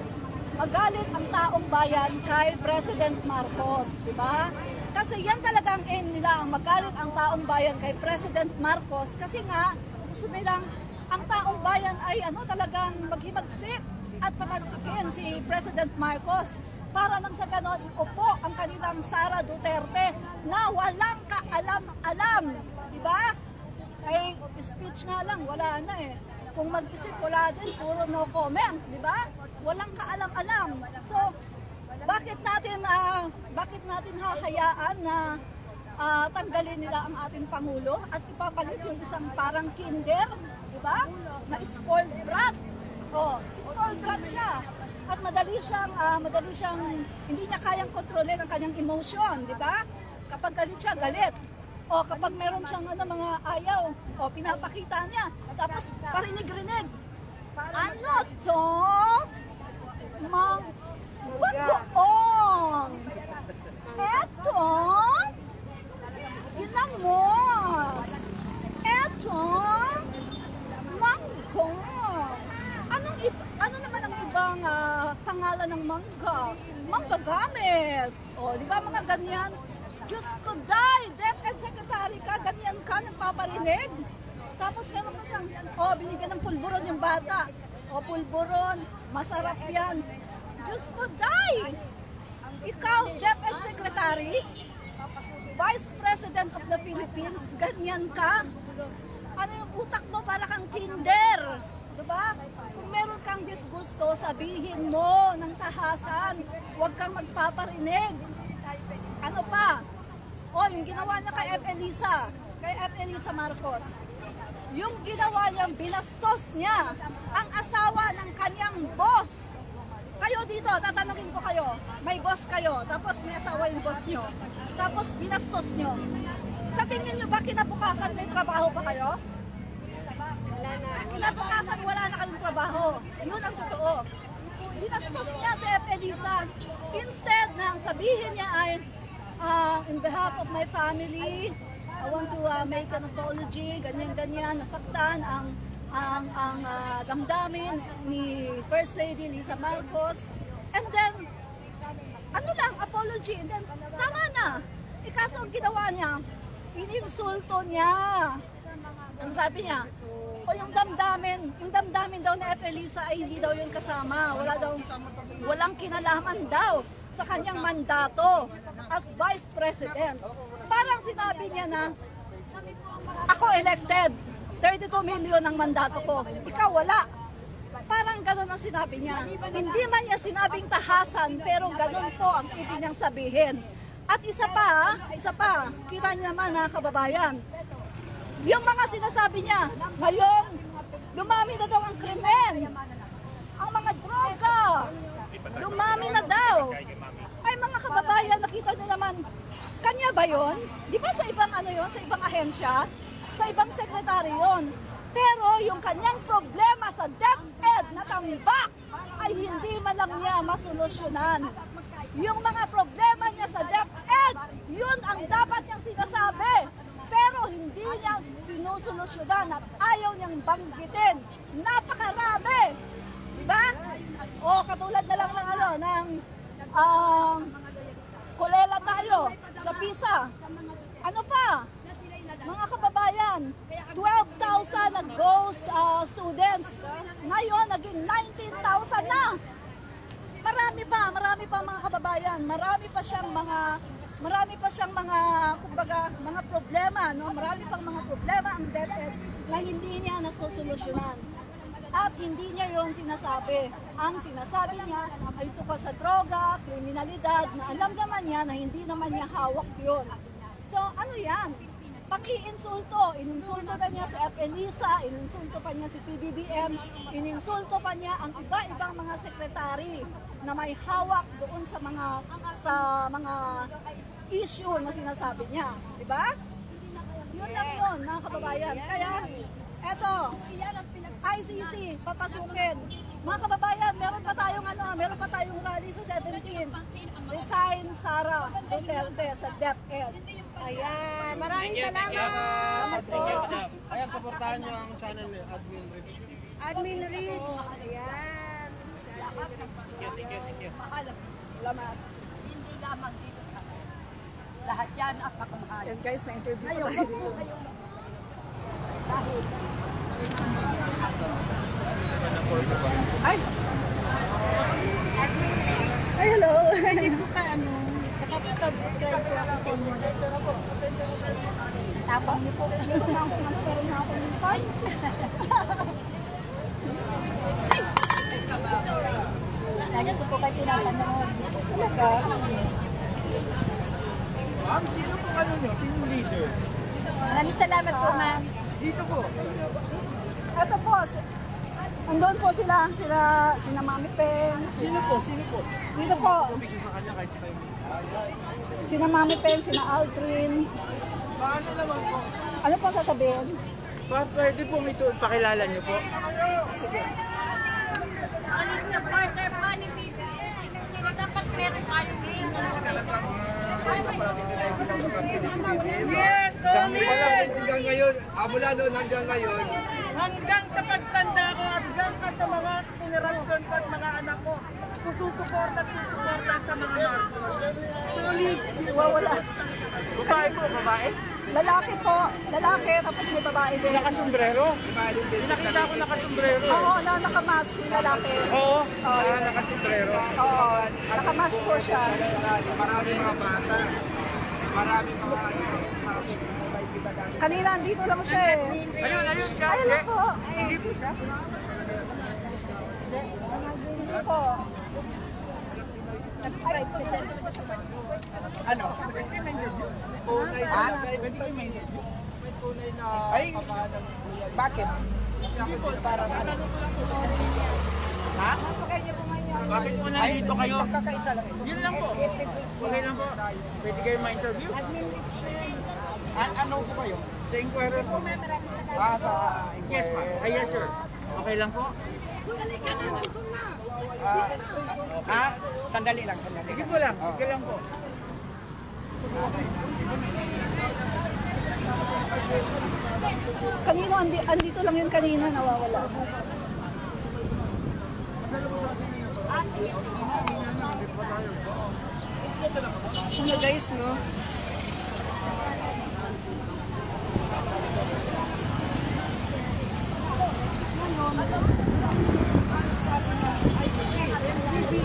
magalit ang taong bayan kay President Marcos, di ba? Kasi yan talagang aim nila, ang magalit ang taong bayan kay President Marcos kasi nga gusto nilang ang taong bayan ay talagang maghimagsik at patansikin si President Marcos para nang sa ganon upo ang kanilang Sara Duterte na walang kaalam-alam, di ba? Kay speech nga lang, wala na eh. Kung mag-isip, wala din, puro no comment, di ba? Walang kaalam-alam. So, bakit natin hahayaan na tanggalin nila ang ating Pangulo at ipapalit yung isang parang kinder, di ba? Na spoiled brat. Spoiled brat siya. At madali siyang hindi niya kayang kontrolin ang kanyang emotion, di ba? Kapag galit siya, galit. O kapag meron siyang mga ayaw, o pinapakita niya, tapos parinig-rinig. Ano to? Bagoong. Eto, ginamos. Eto, manggo. Ano naman ang ibang pangalan ng mangga? Mangga gamit. O, di ba mga ganyan? Diyos ko, DepEd Secretary ka, ganyan ka, nagpaparinig. Tapos meron ko siyang, binigyan ng pulburon yung bata. O, pulburon, masarap yan. Diyos ko, ikaw, DepEd Secretary, Vice President of the Philippines, ganyan ka. Ano yung utak mo, para kang kinder. Diba? Kung meron kang disgusto, sabihin mo ng tahasan. Huwag kang magpaparinig. Ano pa? Yung ginawa niya kay F. Elisa Marcos. Yung ginawa niyang binastos niya ang asawa ng kanyang boss. Kayo dito, tatanungin ko kayo, may boss kayo, tapos may asawa yung boss niyo, tapos binastos niyo. Sa tingin niyo ba kinabukasan may trabaho pa kayo? Kinabukasan wala na kayong trabaho. Yun ang totoo. Binastos niya si F. Elisa. Instead na ang sabihin niya ay, in behalf of my family, I want to make an apology, ganyan-ganyan, nasaktan ang damdamin ni First Lady Lisa Marcos. And then, apology, and then, tama na. Kaso ang ginawa niya, ininsulto niya. Ang sabi niya, yung damdamin daw na F. Elisa ay hindi daw yun kasama. Walang kinalaman daw sa kanyang mandato as Vice President. Parang sinabi niya na, ako elected, 32 million ang mandato ko, ikaw wala. Parang ganun ang sinabi niya. Hindi man niya sinabing tahasan, pero ganun po ang ibig niyang sabihin. At isa pa, kita niyo naman na kababayan, yung mga sinasabi niya, ngayon, dumami na daw ang krimen, ang mga droga, dumami na daw. Ay mga kababayan, nakita niyo naman, kanya ba yun? Di ba sa ibang sa ibang ahensya, sa ibang sekretary yun. Pero yung kanyang problema sa DepEd na tambak ay hindi man lang niya masolusyonan. Yung mga problema niya sa DepEd, yun ang dapat niyang sinasabi. Pero hindi niya sinusolusyonan at ayaw niyang banggitin. Napakarami! Diba? O katulad na lang ng kulela tayo sa PISA. Ano pa? Mga kababayan, 12,000 na ghost students. Ngayon, naging 19,000 na. Marami pa mga kababayan. Marami pa siyang mga problema, no? Marami pang mga problema ang DepEd na hindi niya nasusolusyonan. At hindi niya yon sinasabi. Ang sinasabi niya ay tungkol sa droga, kriminalidad, na alam naman niya na hindi naman niya hawak yon. So ano yan? Pag-iinsulto. Ininsulto na niya si F. Elisa, ininsulto pa niya si PBBM, ininsulto pa niya ang iba-ibang mga sekretary na may hawak doon sa mga issue na sinasabi niya. Diba? Yun lang yun, mga kababayan. Kaya, eto, ICC, papasukin. Mga kababayan, meron pa tayong rally sa 17. Resign Sara Duterte sa DepEd. Ayan, maraming salamat po.
Ayan, supportahan niyo ang channel ni Admin Rich.
Admin Rich. Ayan.
Thank you.
Salamat.
Hindi lamang dito sa lahat yan at makamahal.
Yan guys, na-interview ko tayo dito. Ay! Ay, hello! Hindi ko ka nakapag-subscribe ko ako sa inyo. Tapos niyo po. Dito na ako magkaroon na ako ng points. Lagi ko po kayo pinapanood. Talaga?
Ma'am, sino po niyo? Sino leader?
Maraming salamat po, ma'am.
Dito po.
Ito po,
Andun po sina Mami Peng.
Sino po?
Dito po,
Bigyan sa kanya kahit kayo.
sina Mami Peng, sina Aldrin.
Paano naman po?
Ano po sasabihin?
Pwede po ito, pakilala niyo po.
Sige.
Supporter po ni BBM. Dapat meron kayong
Yes! Hanggang ngayon, mula noon hanggang ngayon, hanggang sa pagtanda ko, hanggang sa mga generasyon ko at mga anak ko, susuporta sa mga Marcos. Solid!
Wala.
Babae po, babae?
Lalaki po. Lalaki, tapos may babae din.
Nakasombrero? Nakita ko nakasombrero.
Oo, nakamas yung lalaki.
Oo, nakasombrero.
Oo, nakamas po siya.
Maraming mga bata, maraming mga
Kanina, andito lang siya eh.
Ayun siya.
Ayun lang po.
Hindi po siya.
Hindi po.
ano? Tunay na tunay na ay bakit? Para sa ha?
Bakit po nandito kayo?
Pagkakaisa lang ito.
Yun lang po. Okay lang po. Pwede kayo ma-interview?
Ano po kayo?
Sa inquirer po.
Sa
Yes, ma'am. Ay, yes, sir. Okay lang po.
Sandali lang.
Sige po lang. Sige lang po.
Kanino, andito lang yun kanina, nawawala. Ano guys, no?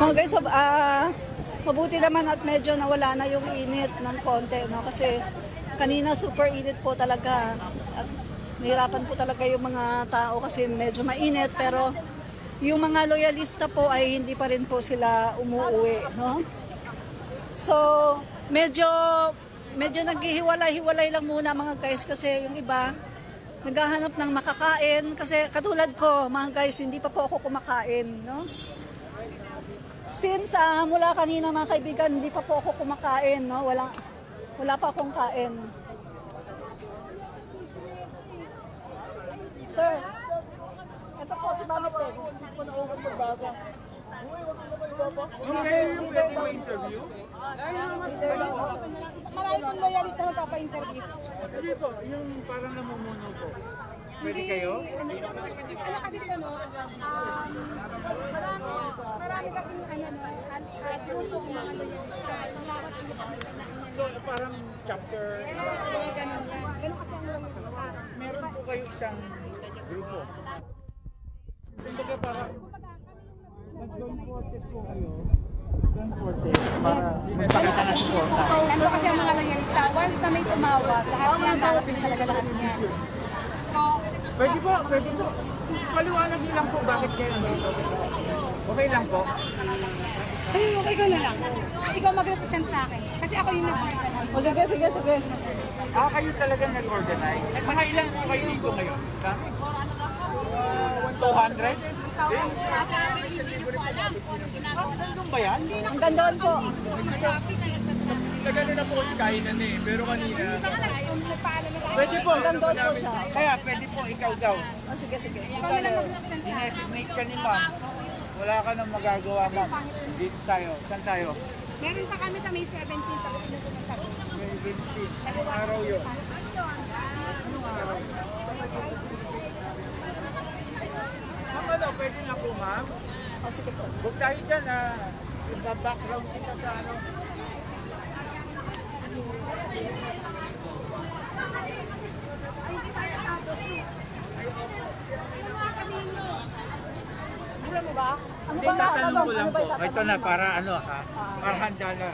Oh guys, so, mabuti naman at medyo nawala na yung init ng konti, no? Kasi kanina super init po talaga. At nahirapan po talaga yung mga tao kasi medyo mainit, pero yung mga loyalista po ay hindi pa rin po sila umuwi, no? So, medyo naghihiwalay-hiwalay lang muna mga guys kasi yung iba naghahanap ng makakain kasi katulad ko, mga guys, hindi pa po ako kumakain, no? Since mula kanina mga kaibigan, hindi pa po ako kumakain, no? Wala pa akong kain. Sir, ito po si Mami Peg. Hindi ko na ako magbasa.
Okay, pwede mo interview?
Marami pong loyalista na papa-interview.
Hindi po, yung parang namumuno po. Pwede kayo?
Ano kasi ito, no? Marami kasi sinusok mga loyalista.
So, parang chapter.
Mga ganun yan. Ganun kasi ang loyalista.
Meron po kayo isang grupo. Kumbaga parang nag-join forces po kayo. Join forces para magpakita na suporta.
Ano kasi ang mga loyalista, once na may tumawag, lahat yan, darating talaga lahat yan. So,
Pwede po. Paliwanag niyo lang po bakit kayo dito. Okay lang po.
ay, okay ka na lang. Ikaw mag-represent sa akin. Kasi ako yung nag-organize.
O sige.
Kayo talaga nag-organize. At mga ilan po kayo dito ngayon? 200? Nandun ba yan?
Ang ganda po.
Nagano na po kasi kainan eh. Pero kanina. Pwede po.
Ang ganda po siya.
Kaya pwede po ikaw daw.
O sige.
Ikaw na lang mag-represent sa akin.
Inesignate ka ni ma'am. Wala ka nang magagawa ma'am. Dito tayo. Saan tayo?
Meron pa kami sa May 17 pag pinupunta ko.
17. Anong araw yun? Ma'am, ano? Pwede na po ma'am?
O sige po.
Huwag tayo dyan iba-background kita sa ano.
Alam mo ba? Ano
Hindi,
ba
tatanong ko lang po.
itatanong
Ito na,
mo?
para ano ha? Para handa na.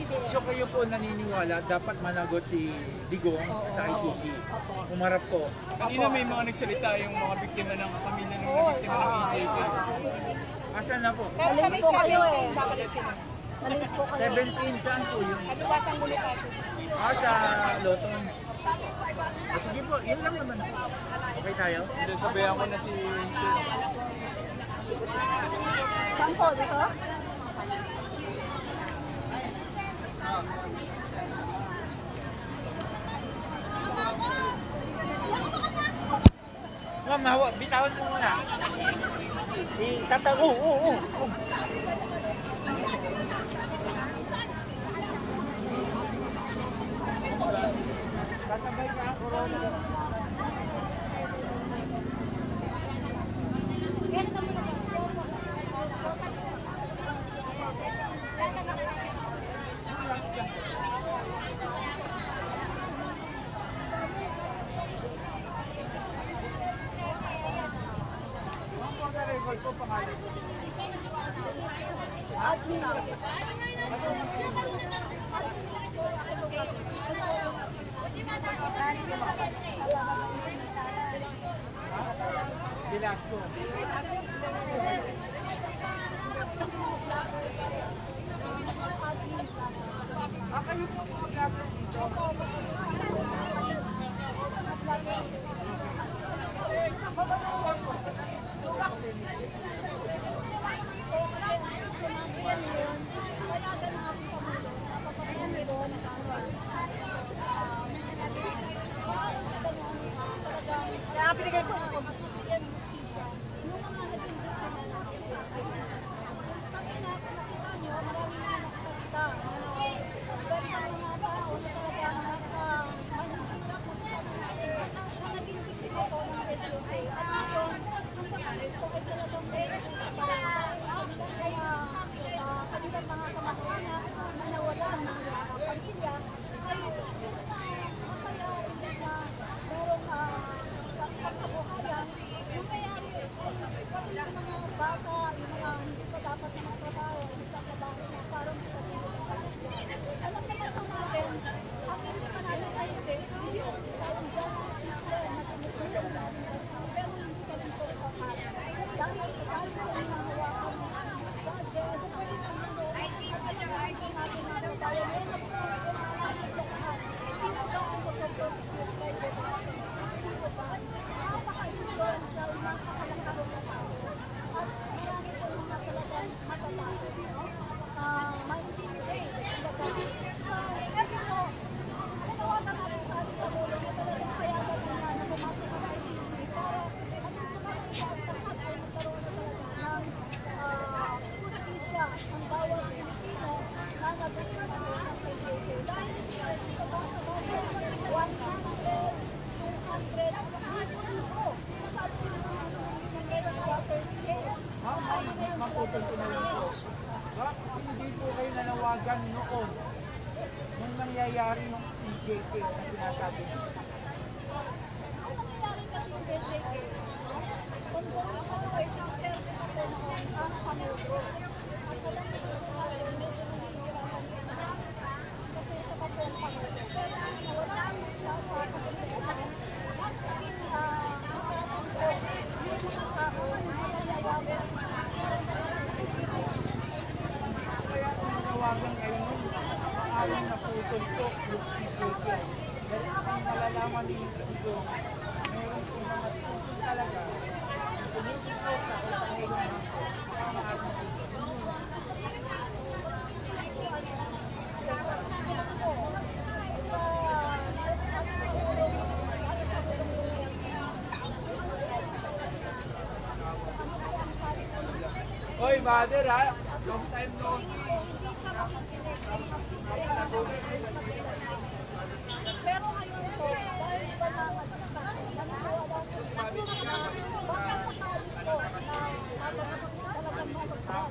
BBM.
So kayo po naniniwala dapat managot si Digong sa ICC. Umarap po.
Kanina may mga nagsalita yung mga biktima ng pamilya ng mga biktima ng EJK.
Asan na po?
Pero sa may
po kayo eh.
dapat sila.
Maliit po kayo.
17, saan po yun?
Ano ba sang Bonifacio?
Sa Loton. Sige po, yun lang naman. Okay tayo?
Sasabayan ko na si
Saan po? Dito?
Ma'am, bitawan mo muna. Tatago, Kasabay ka, corona. Record ko pangalan ko. Velasco. Kayo po mga vlogger dito.
Kaya pinigay ko na po.
Maputol ko na lang po. Bakit hindi po kayo nanawagan noon nung nangyayari ng EJK na sinasabi niyo?
Ang nangyayari kasi yung BJK, ongoing po kayo sa term na po noon sa Panulgo. At wala na po medyo nangyayarapan kasi siya pa po ang Panulgo. Pero nawala mo siya sa pagkakas. Mas naging makalang po yung mga tao na nalayawagan
Kaya kung nanawagan kayo nun, alam na putol ko yung EJK. Dahil ang malalaman ni Digong, meron po mga putol talaga. Sumusunod na kung ano yung mga ating Hoy, mother ha? Long time no see.
hindi siya makikinig sa mga pero ngayon po, dahil iba na mag-isa, naniniwala ko baka sakali po na talagang mapagpahal.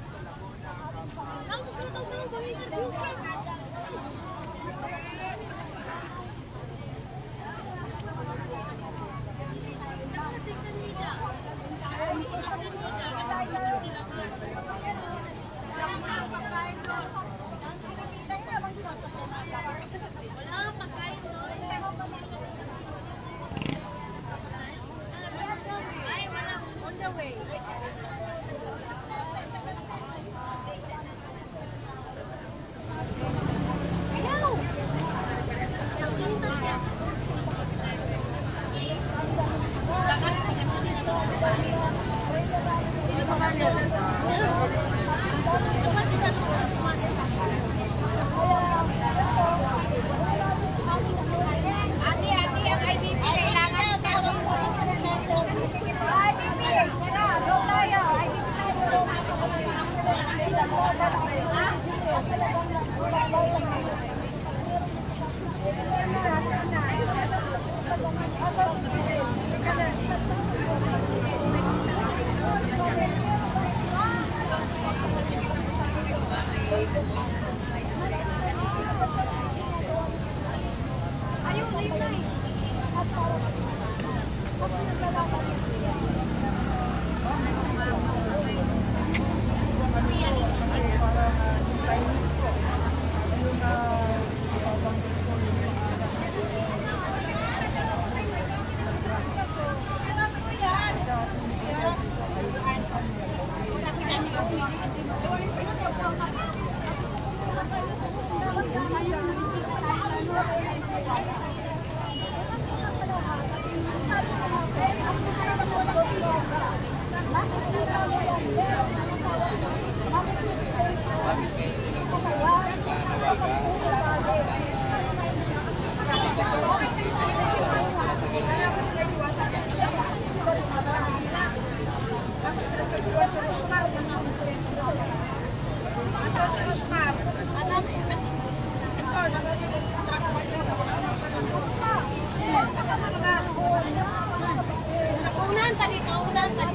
Unan tadi, unan tadi.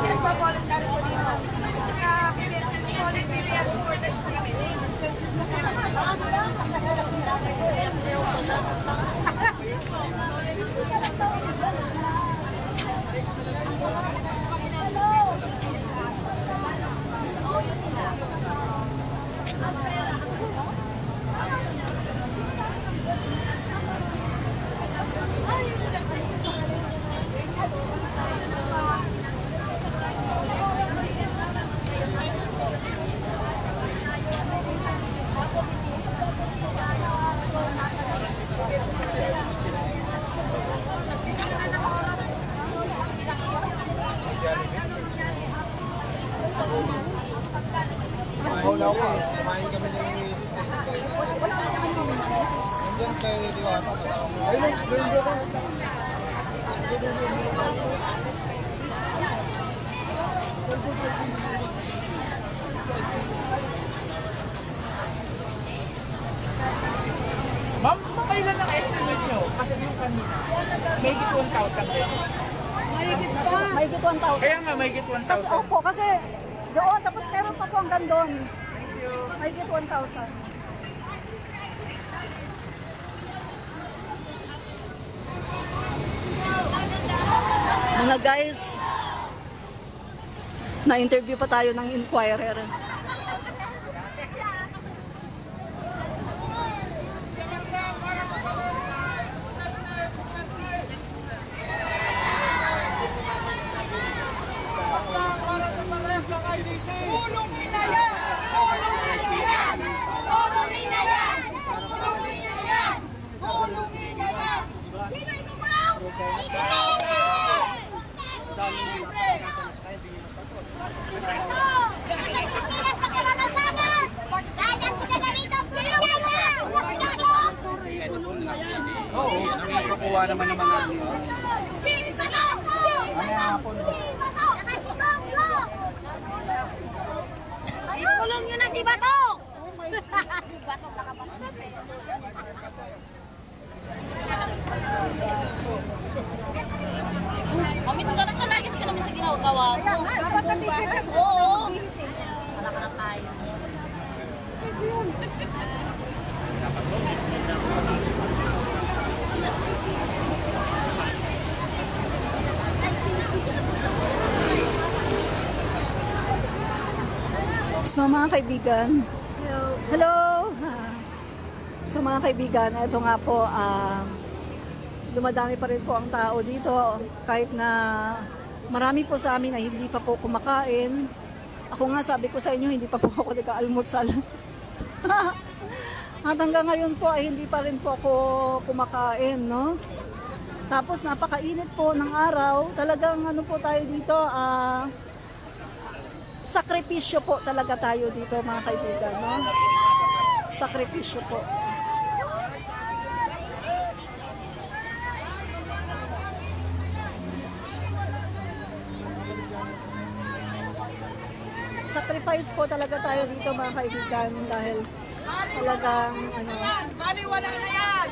Yes, po, voluntary po dito. Saka, solid BBM supporters po kami.
Wala ko, kumain kami ng Oasis. Nandiyan kayo, di ba? Ayun, doon ba?
Ma'am, kailan ang estimate nyo? Kasi yung kanina, may 1,000 din.
Mahigit 1,000.
Kaya nga, may 1,000.
Kasi opo, kasi doon, tapos meron pa po hanggang doon. Mahigit 1,000. Mga guys, na-interview pa tayo ng Inquirer.
Tulungin na yan! Tulungin na yan! Tulungin na yan! Tulungin na yan! Tulungin na yan! Sino inumaw?
Oo, nakukuha naman ng mga
Ikulong nyo na si Bato! Si Bato nakapasok eh. Mamit ka na lagi sa namin sa ginagawa ko. Oo.
So mga kaibigan, hello! So mga kaibigan, ito nga po, dumadami pa rin po ang tao dito kahit na marami po sa amin ay hindi pa po kumakain. Ako nga sabi ko sa inyo, hindi pa po ako nag-aalmusal. At hanggang ngayon po ay hindi pa rin po ako kumakain, no? Tapos napakainit po ng araw. Talagang ano po tayo dito, sakripisyo po talaga tayo dito mga kaibigan, no? Sakripisyo po. Sacrifice po talaga tayo dito mga kaibigan dahil talagang ano.
Wala na yan!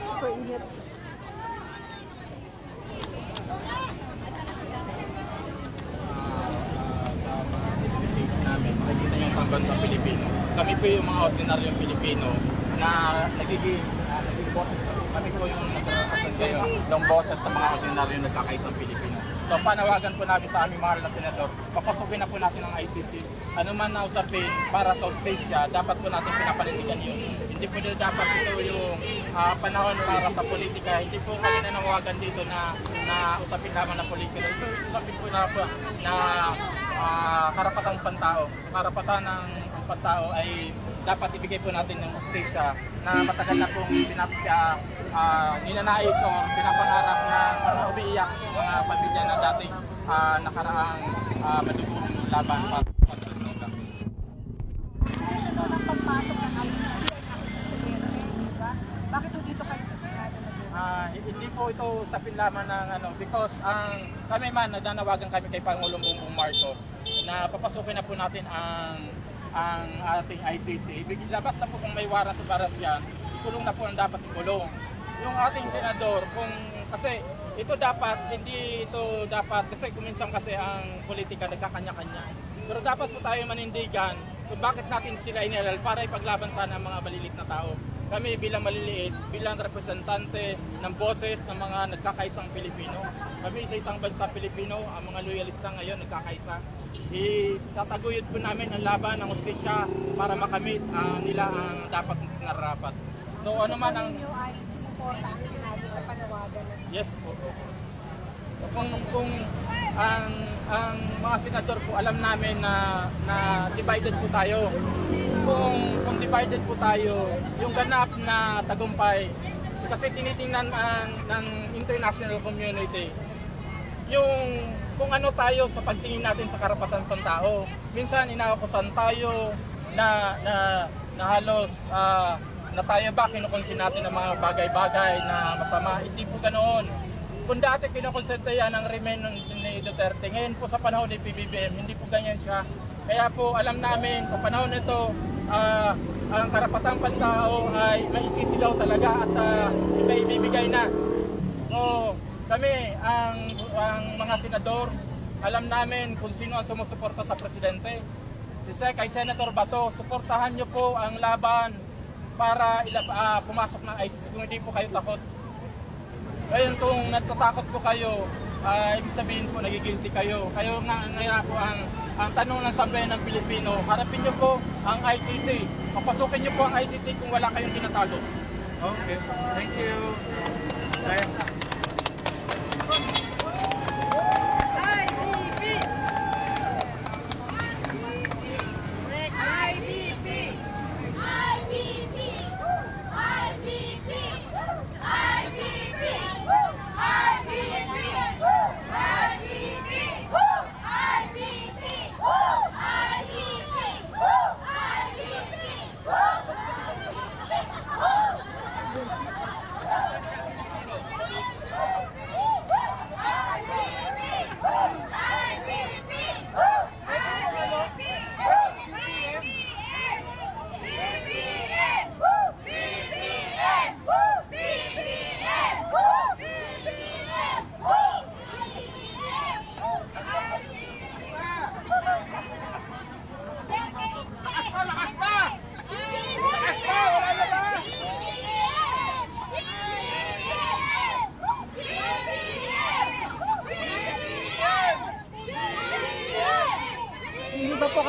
Super init.
Namin, nakikita niyo sa bansang Pilipino. Kami po yung mga ordinaryong Pilipino na nagiging boses. Kami po yung nagkakasan kayo ng boses sa mga ordinaryong nagkakaisang Pilipino. So panawagan po namin sa aming mahal na senador, papasukin na po natin ang ICC. Ano man na usapin para sa Australia, dapat po natin pinapanindigan yun. Hindi po dapat ito yung panahon para sa politika. Hindi po kami nanawagan dito na usapin lamang na politika. Ito usapin po na karapatang pantao. Karapatan ng pantao ay dapat ibigay po natin ng Australia na matagal na pong ninanais o pinapangarap ng mga umiiyak mga pamilya na dating nakaraang madugong laban para
Bakit dito kayo sa Senado?
hindi po ito usapin lamang ng because kami man nadanawagan kami kay Pangulong Bongbong Marcos na papasukin na po natin ang ating ICC. Labas na po kung may warrant o baras yan, ikulong na po ang dapat ikulong. Yung ating senador, kasi ito dapat, hindi ito dapat, kasi kuminsan kasi ang politika nagkakanya-kanya. Pero dapat po tayo manindigan kung bakit natin sila inilal para ipaglaban sana ang mga malilit na tao. Kami bilang maliliit, bilang representante ng boses ng mga nagkakaisang Pilipino. Kami sa isang bansa Pilipino, ang mga loyalista ngayon nagkakaisa. Itataguyod po namin ang laban ng hustisya para makamit nila ang dapat nararapat. So ano man ang...
ay sumuporta ang sinabi sa panawagan?
Yes po. Kung ang mga senador po, alam namin na divided po tayo. Kung divided po tayo, yung ganap na tagumpay, kasi tinitingnan ng international community, yung kung ano tayo sa pagtingin natin sa karapatan ng tao. Minsan inaakusan tayo na halos na tayo ba kinukonsin natin ng mga bagay-bagay na masama. Hindi po ganoon. Kung dati kinukonsente yan ang remain ni Duterte, ngayon po sa panahon ni PBBM, hindi po ganyan siya. Kaya po alam namin sa panahon nito, ang karapatang pantao ay maisisilaw talaga at ibibigay na. So kami, ang mga senador, alam namin kung sino ang sumusuporta sa presidente. Kay Senator Bato, suportahan niyo po ang laban para pumasok ng ICC kung hindi po kayo takot. Ngayon kung natatakot po kayo, ibig sabihin po nagigilty kayo. Kayo nga po ang tanong ng sambayan ng Pilipino, harapin niyo po ang ICC. Papasukin niyo po ang ICC kung wala kayong tinatago. Okay, thank you.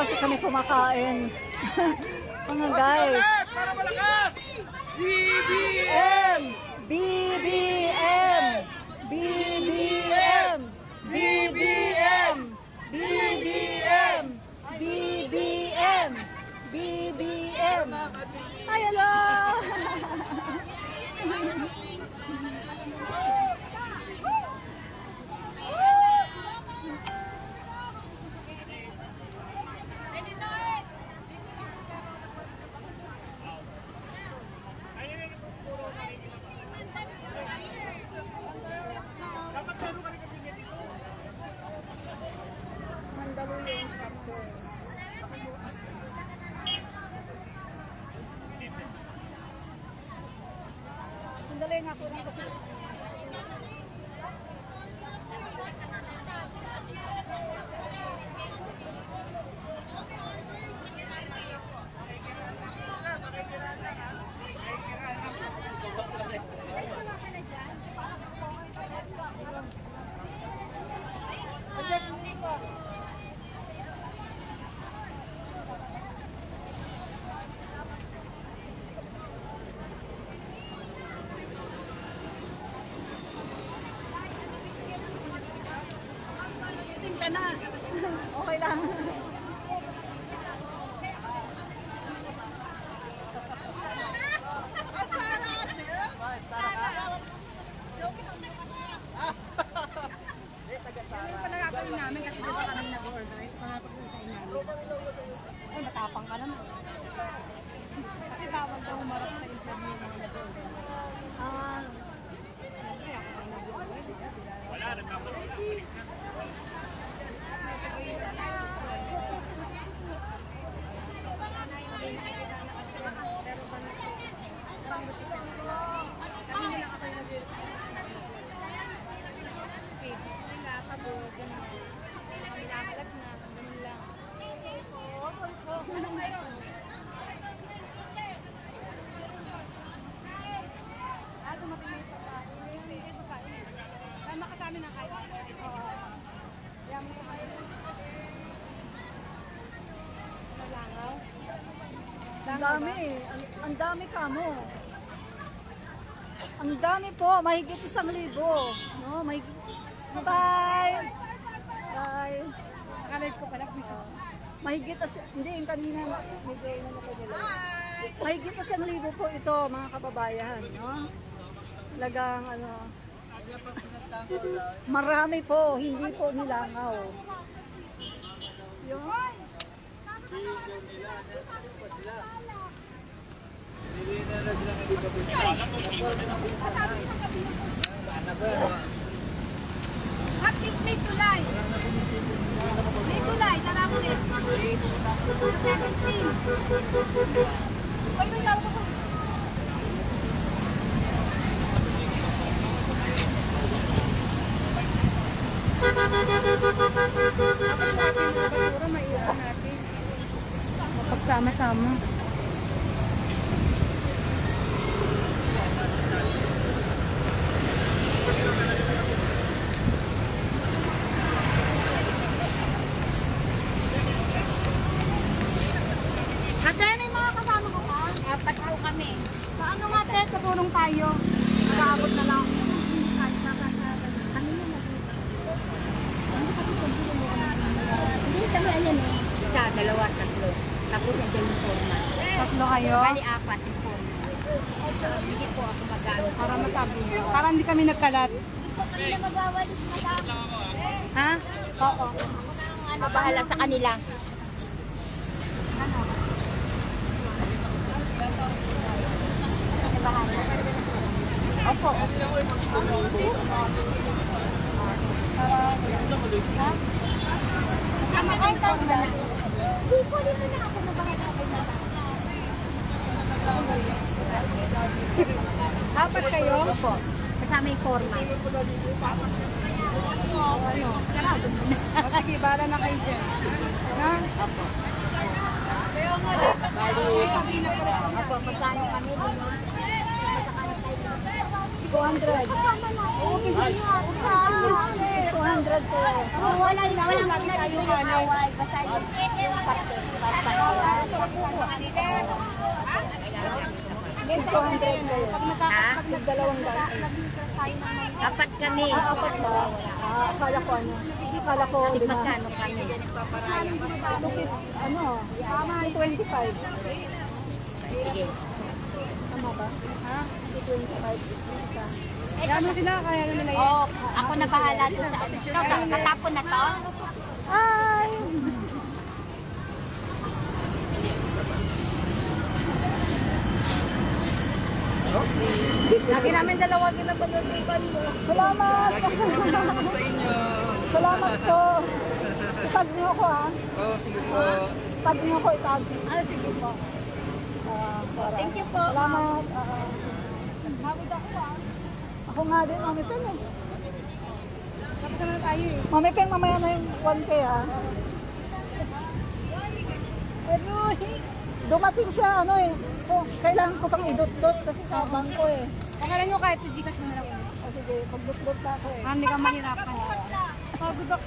kasi kami kumakain. Mga guys.
Para malakas!
BBM! BBM! BBM! BBM! BBM! BBM! BBM! Ay, hello! Sandali nga po lang kasi. Ka na. Okay lang.
namin kasi di ba kami nag-order? Pangapagpuntahin namin. Ay, matapang ka naman. Kasi bawal daw umarap sa interview ng nag-order. Siyempre, ako ang nag-order. Wala, nagmamadali.
Ang dami kamo. Ang dami po, mahigit 1,000. No, mahigit. Bye. Bye.
Kalay ko pala bisa.
Mahigit hindi yung kanina medyo inano ko nila. Mahigit 1,000 po ito, mga kababayan, no? Talagang ano. Marami po, hindi po nilangaw. Yun.
Haptik may tulay. May tulay, tara mo rin. 17. Ay, may tawag ko.
Siguro maiwan natin. Pagsama-sama. Ate, may mga kasama ko pa? 4 po kami. Paano nga, Ate? Katulong tayo. Nag-aabot na lang. Kahit na ano yun?
Hindi kami ayan eh. Isa, dalawa, tatlo. Tapos nandiyan yung format.
3 kayo?
Bali, 4 yung format. Hindi po ako mag-ano.
Para masabi niyo. Para hindi kami nagkalat.
Hindi na mag-awalis na
Ha? Oo.
Ano, bahala sa kanila. Opo.
Ang ay tanda. Kukunin mo na ako na bakit ako na.
4 kayo?
Opo. Kasama yung format.
O sige, bala na kayo dyan. Ha?
Opo. Bali, opo, magkano kami? 200.
Oo, kasi nga.
200 po. Walang na yung awal. Basta yung parte. Basta 200 kayo. Pag dalawang daan. Apat kami. Apat ba? Akala ko ano. Akala ko lima. Magkano kami? Ano? 25. Sige. Tama ba? Ha? 25. Isa.
Gano'n sila, kaya nila yan.
Oh, ako na bahala doon sa ano. Ito, katapon na to. Ay! Lagi namin dalawa ginapagatikan mo. Salamat!
Sa inyo.
Salamat po. Itag niyo ako ha.
Oh, sige po.
Itag niyo ako, itag. Sige po. Thank you po. Salamat. Mawid ako ha. Ako nga din, Mami Pen eh.
Tapos na tayo eh.
Mami Pen, mamaya na yung 1K ha. Dumating siya ano eh. So, kailangan ko pang idot-dot kasi sa bangko eh.
Pangalan nyo kahit Gcash mo na lang.
Sige, pag-dot-dot na ako eh.
Hindi ka mahirapan. Pagod ako.